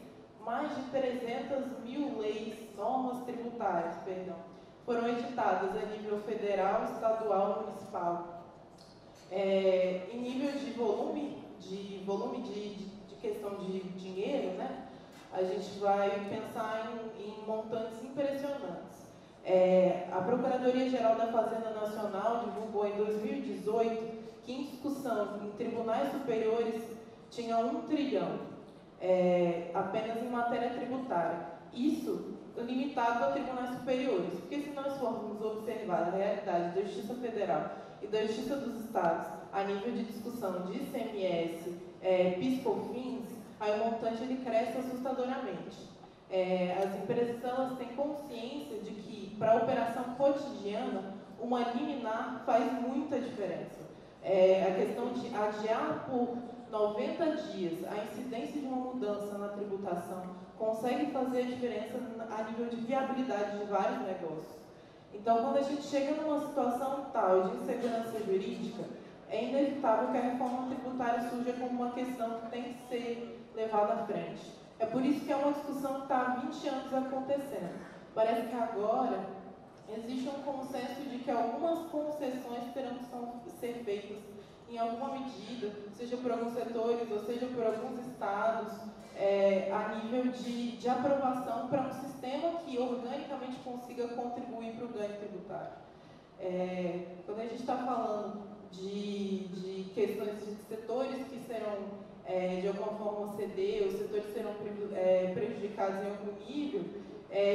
S2: mais de 300 mil leis, normas tributárias, foram editadas a nível federal, estadual, municipal. Em nível de volume de questão de dinheiro, né, a gente vai pensar em montantes impressionantes. A Procuradoria-Geral da Fazenda Nacional divulgou em 2018 que em discussão em tribunais superiores tinha 1 trilhão apenas em matéria tributária. Isso limitado a tribunais superiores, porque se nós formos observar a realidade da Justiça Federal e da Justiça dos Estados a nível de discussão de ICMS, PIS/COFINS, aí o montante ele cresce assustadoramente. As empresas elas têm consciência de que para a operação cotidiana uma liminar faz muita diferença. A questão de adiar por 90 dias a incidência de uma mudança na tributação consegue fazer a diferença a nível de viabilidade de vários negócios. Então, quando a gente chega numa situação tal de insegurança jurídica, é inevitável que a reforma tributária surja como uma questão que tem que ser levada à frente. É por isso que é uma discussão que está há 20 anos acontecendo. Parece que agora existe um consenso de que algumas concessões terão que ser feitas em alguma medida, seja por alguns setores ou seja por alguns estados, a nível de aprovação para um sistema que organicamente consiga contribuir para o ganho tributário. Quando a gente está falando de questões de setores que serão de alguma forma ceder, os setores serão prejudicados em algum nível,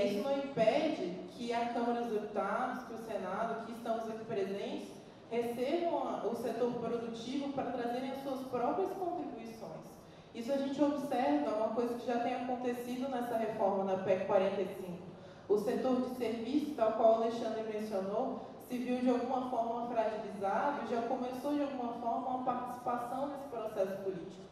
S2: isso não impede que a Câmara dos Deputados, que o Senado, que estamos aqui presentes, recebam o setor produtivo para trazerem as suas próprias contribuições. Isso a gente observa, é uma coisa que já tem acontecido nessa reforma da PEC 45. O setor de serviços, tal qual o Alexandre mencionou, se viu de alguma forma fragilizado e já começou de alguma forma uma participação nesse processo político,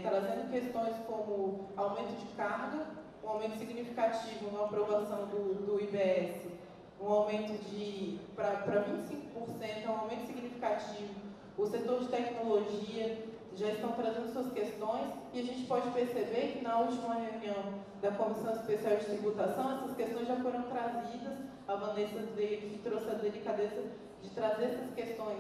S2: trazendo questões como aumento de carga, um aumento significativo na aprovação do IBS, um aumento para 25%, um aumento significativo. O setor de tecnologia já estão trazendo suas questões e a gente pode perceber que na última reunião da Comissão Especial de Tributação, essas questões já foram trazidas. A Vanessa veio que trouxe a delicadeza de trazer essas questões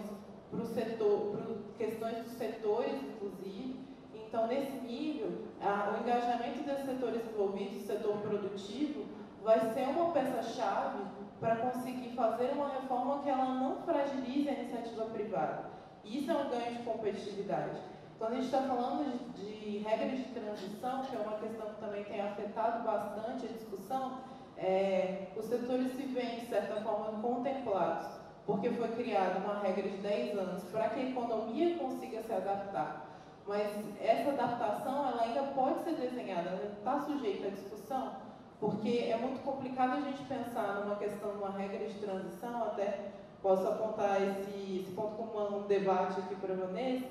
S2: para o setor, para questões dos setores, inclusive. Então, nesse nível, o engajamento desses setores envolvidos, o setor produtivo, vai ser uma peça-chave para conseguir fazer uma reforma que ela não fragilize a iniciativa privada. Isso é um ganho de competitividade. Quando a gente está falando de regras de transição, que é uma questão que também tem afetado bastante a discussão, os setores se veem, de certa forma, contemplados, porque foi criada uma regra de 10 anos para que a economia consiga se adaptar. Mas essa adaptação ela ainda pode ser desenhada, ela está sujeita à discussão, porque é muito complicado a gente pensar numa questão de uma regra de transição, até posso apontar esse ponto como um debate aqui para a Vanessa,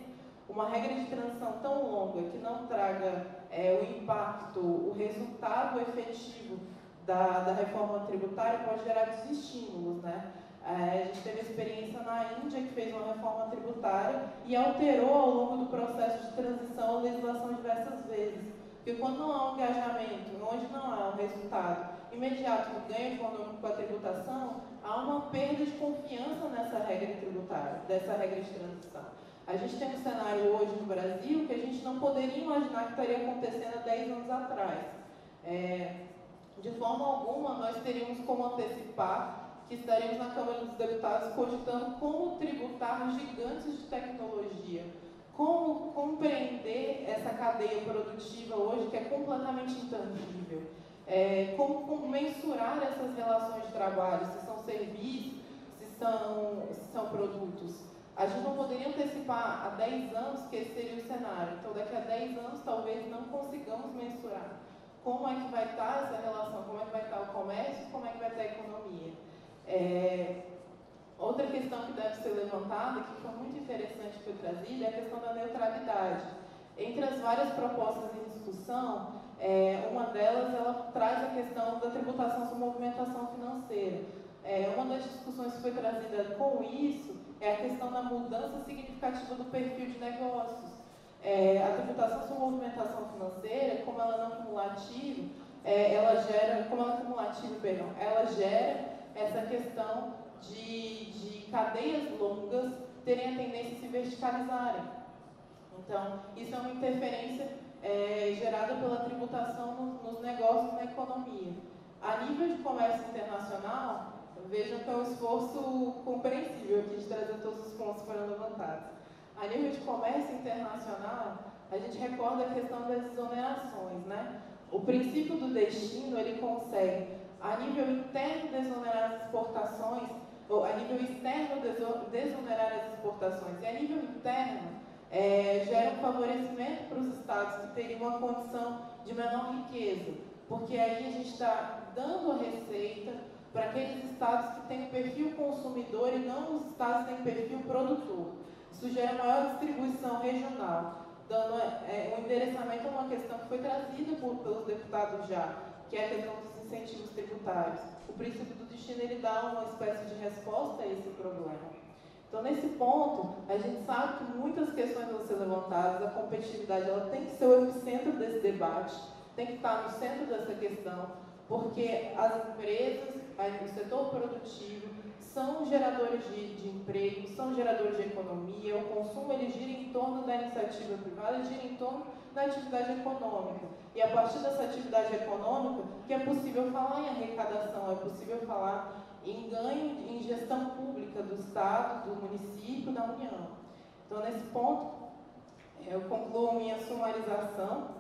S2: uma regra de transição tão longa que não traga o impacto, o resultado efetivo da reforma tributária pode gerar desestímulos, né? A gente teve experiência na Índia, que fez uma reforma tributária e alterou ao longo do processo de transição a legislação diversas vezes. Porque quando não há um engajamento, onde não há um resultado imediato do ganho econômico com a tributação, há uma perda de confiança nessa regra tributária, dessa regra de transição. A gente tem um cenário hoje no Brasil que a gente não poderia imaginar que estaria acontecendo há 10 anos atrás. De forma alguma, nós teríamos como antecipar que estaríamos na Câmara dos Deputados cogitando como tributar gigantes de tecnologia, como compreender essa cadeia produtiva hoje que é completamente intangível, como mensurar essas relações de trabalho, se são serviços, se são produtos. A gente não poderia antecipar há 10 anos que esse seria o cenário. Então, daqui a 10 anos, talvez não consigamos mensurar como é que vai estar essa relação, como é que vai estar o comércio, como é que vai estar a economia. Outra questão que deve ser levantada, que foi muito interessante que foi trazida, é a questão da neutralidade. Entre as várias propostas em discussão, uma delas ela traz a questão da tributação sobre movimentação financeira. Uma das discussões que foi trazida com isso é a questão da mudança significativa do perfil de negócios. A tributação sobre movimentação financeira, como ela não é cumulativa, ela gera essa questão de cadeias longas terem a tendência a se verticalizarem. Então, isso é uma interferência gerada pela tributação nos negócios, na economia. A nível de comércio internacional, vejam que é um esforço compreensível aqui de trazer todos os pontos que foram levantados. A nível de comércio internacional, a gente recorda a questão das exonerações, né? O princípio do destino, ele consegue, a nível interno, desonerar as exportações, ou a nível externo, desonerar as exportações, e a nível interno, gera um favorecimento para os estados que teriam uma condição de menor riqueza, porque aí a gente está dando a receita para aqueles estados que têm perfil consumidor e não os estados que têm perfil produtor. Isso gera maior distribuição regional, dando um endereçamento a uma questão que foi trazida pelos deputados já, que é a questão dos incentivos tributários. O princípio do destino, ele dá uma espécie de resposta a esse problema. Então, nesse ponto, a gente sabe que muitas questões vão ser levantadas, a competitividade ela tem que ser o epicentro desse debate, tem que estar no centro dessa questão, porque as empresas, o setor produtivo, são geradores de emprego, são geradores de economia, o consumo ele gira em torno da iniciativa privada, gira em torno da atividade econômica. E a partir dessa atividade econômica que é possível falar em arrecadação, é possível falar em ganho em gestão pública do Estado, do município, da União. Então, nesse ponto, eu concluo minha sumarização.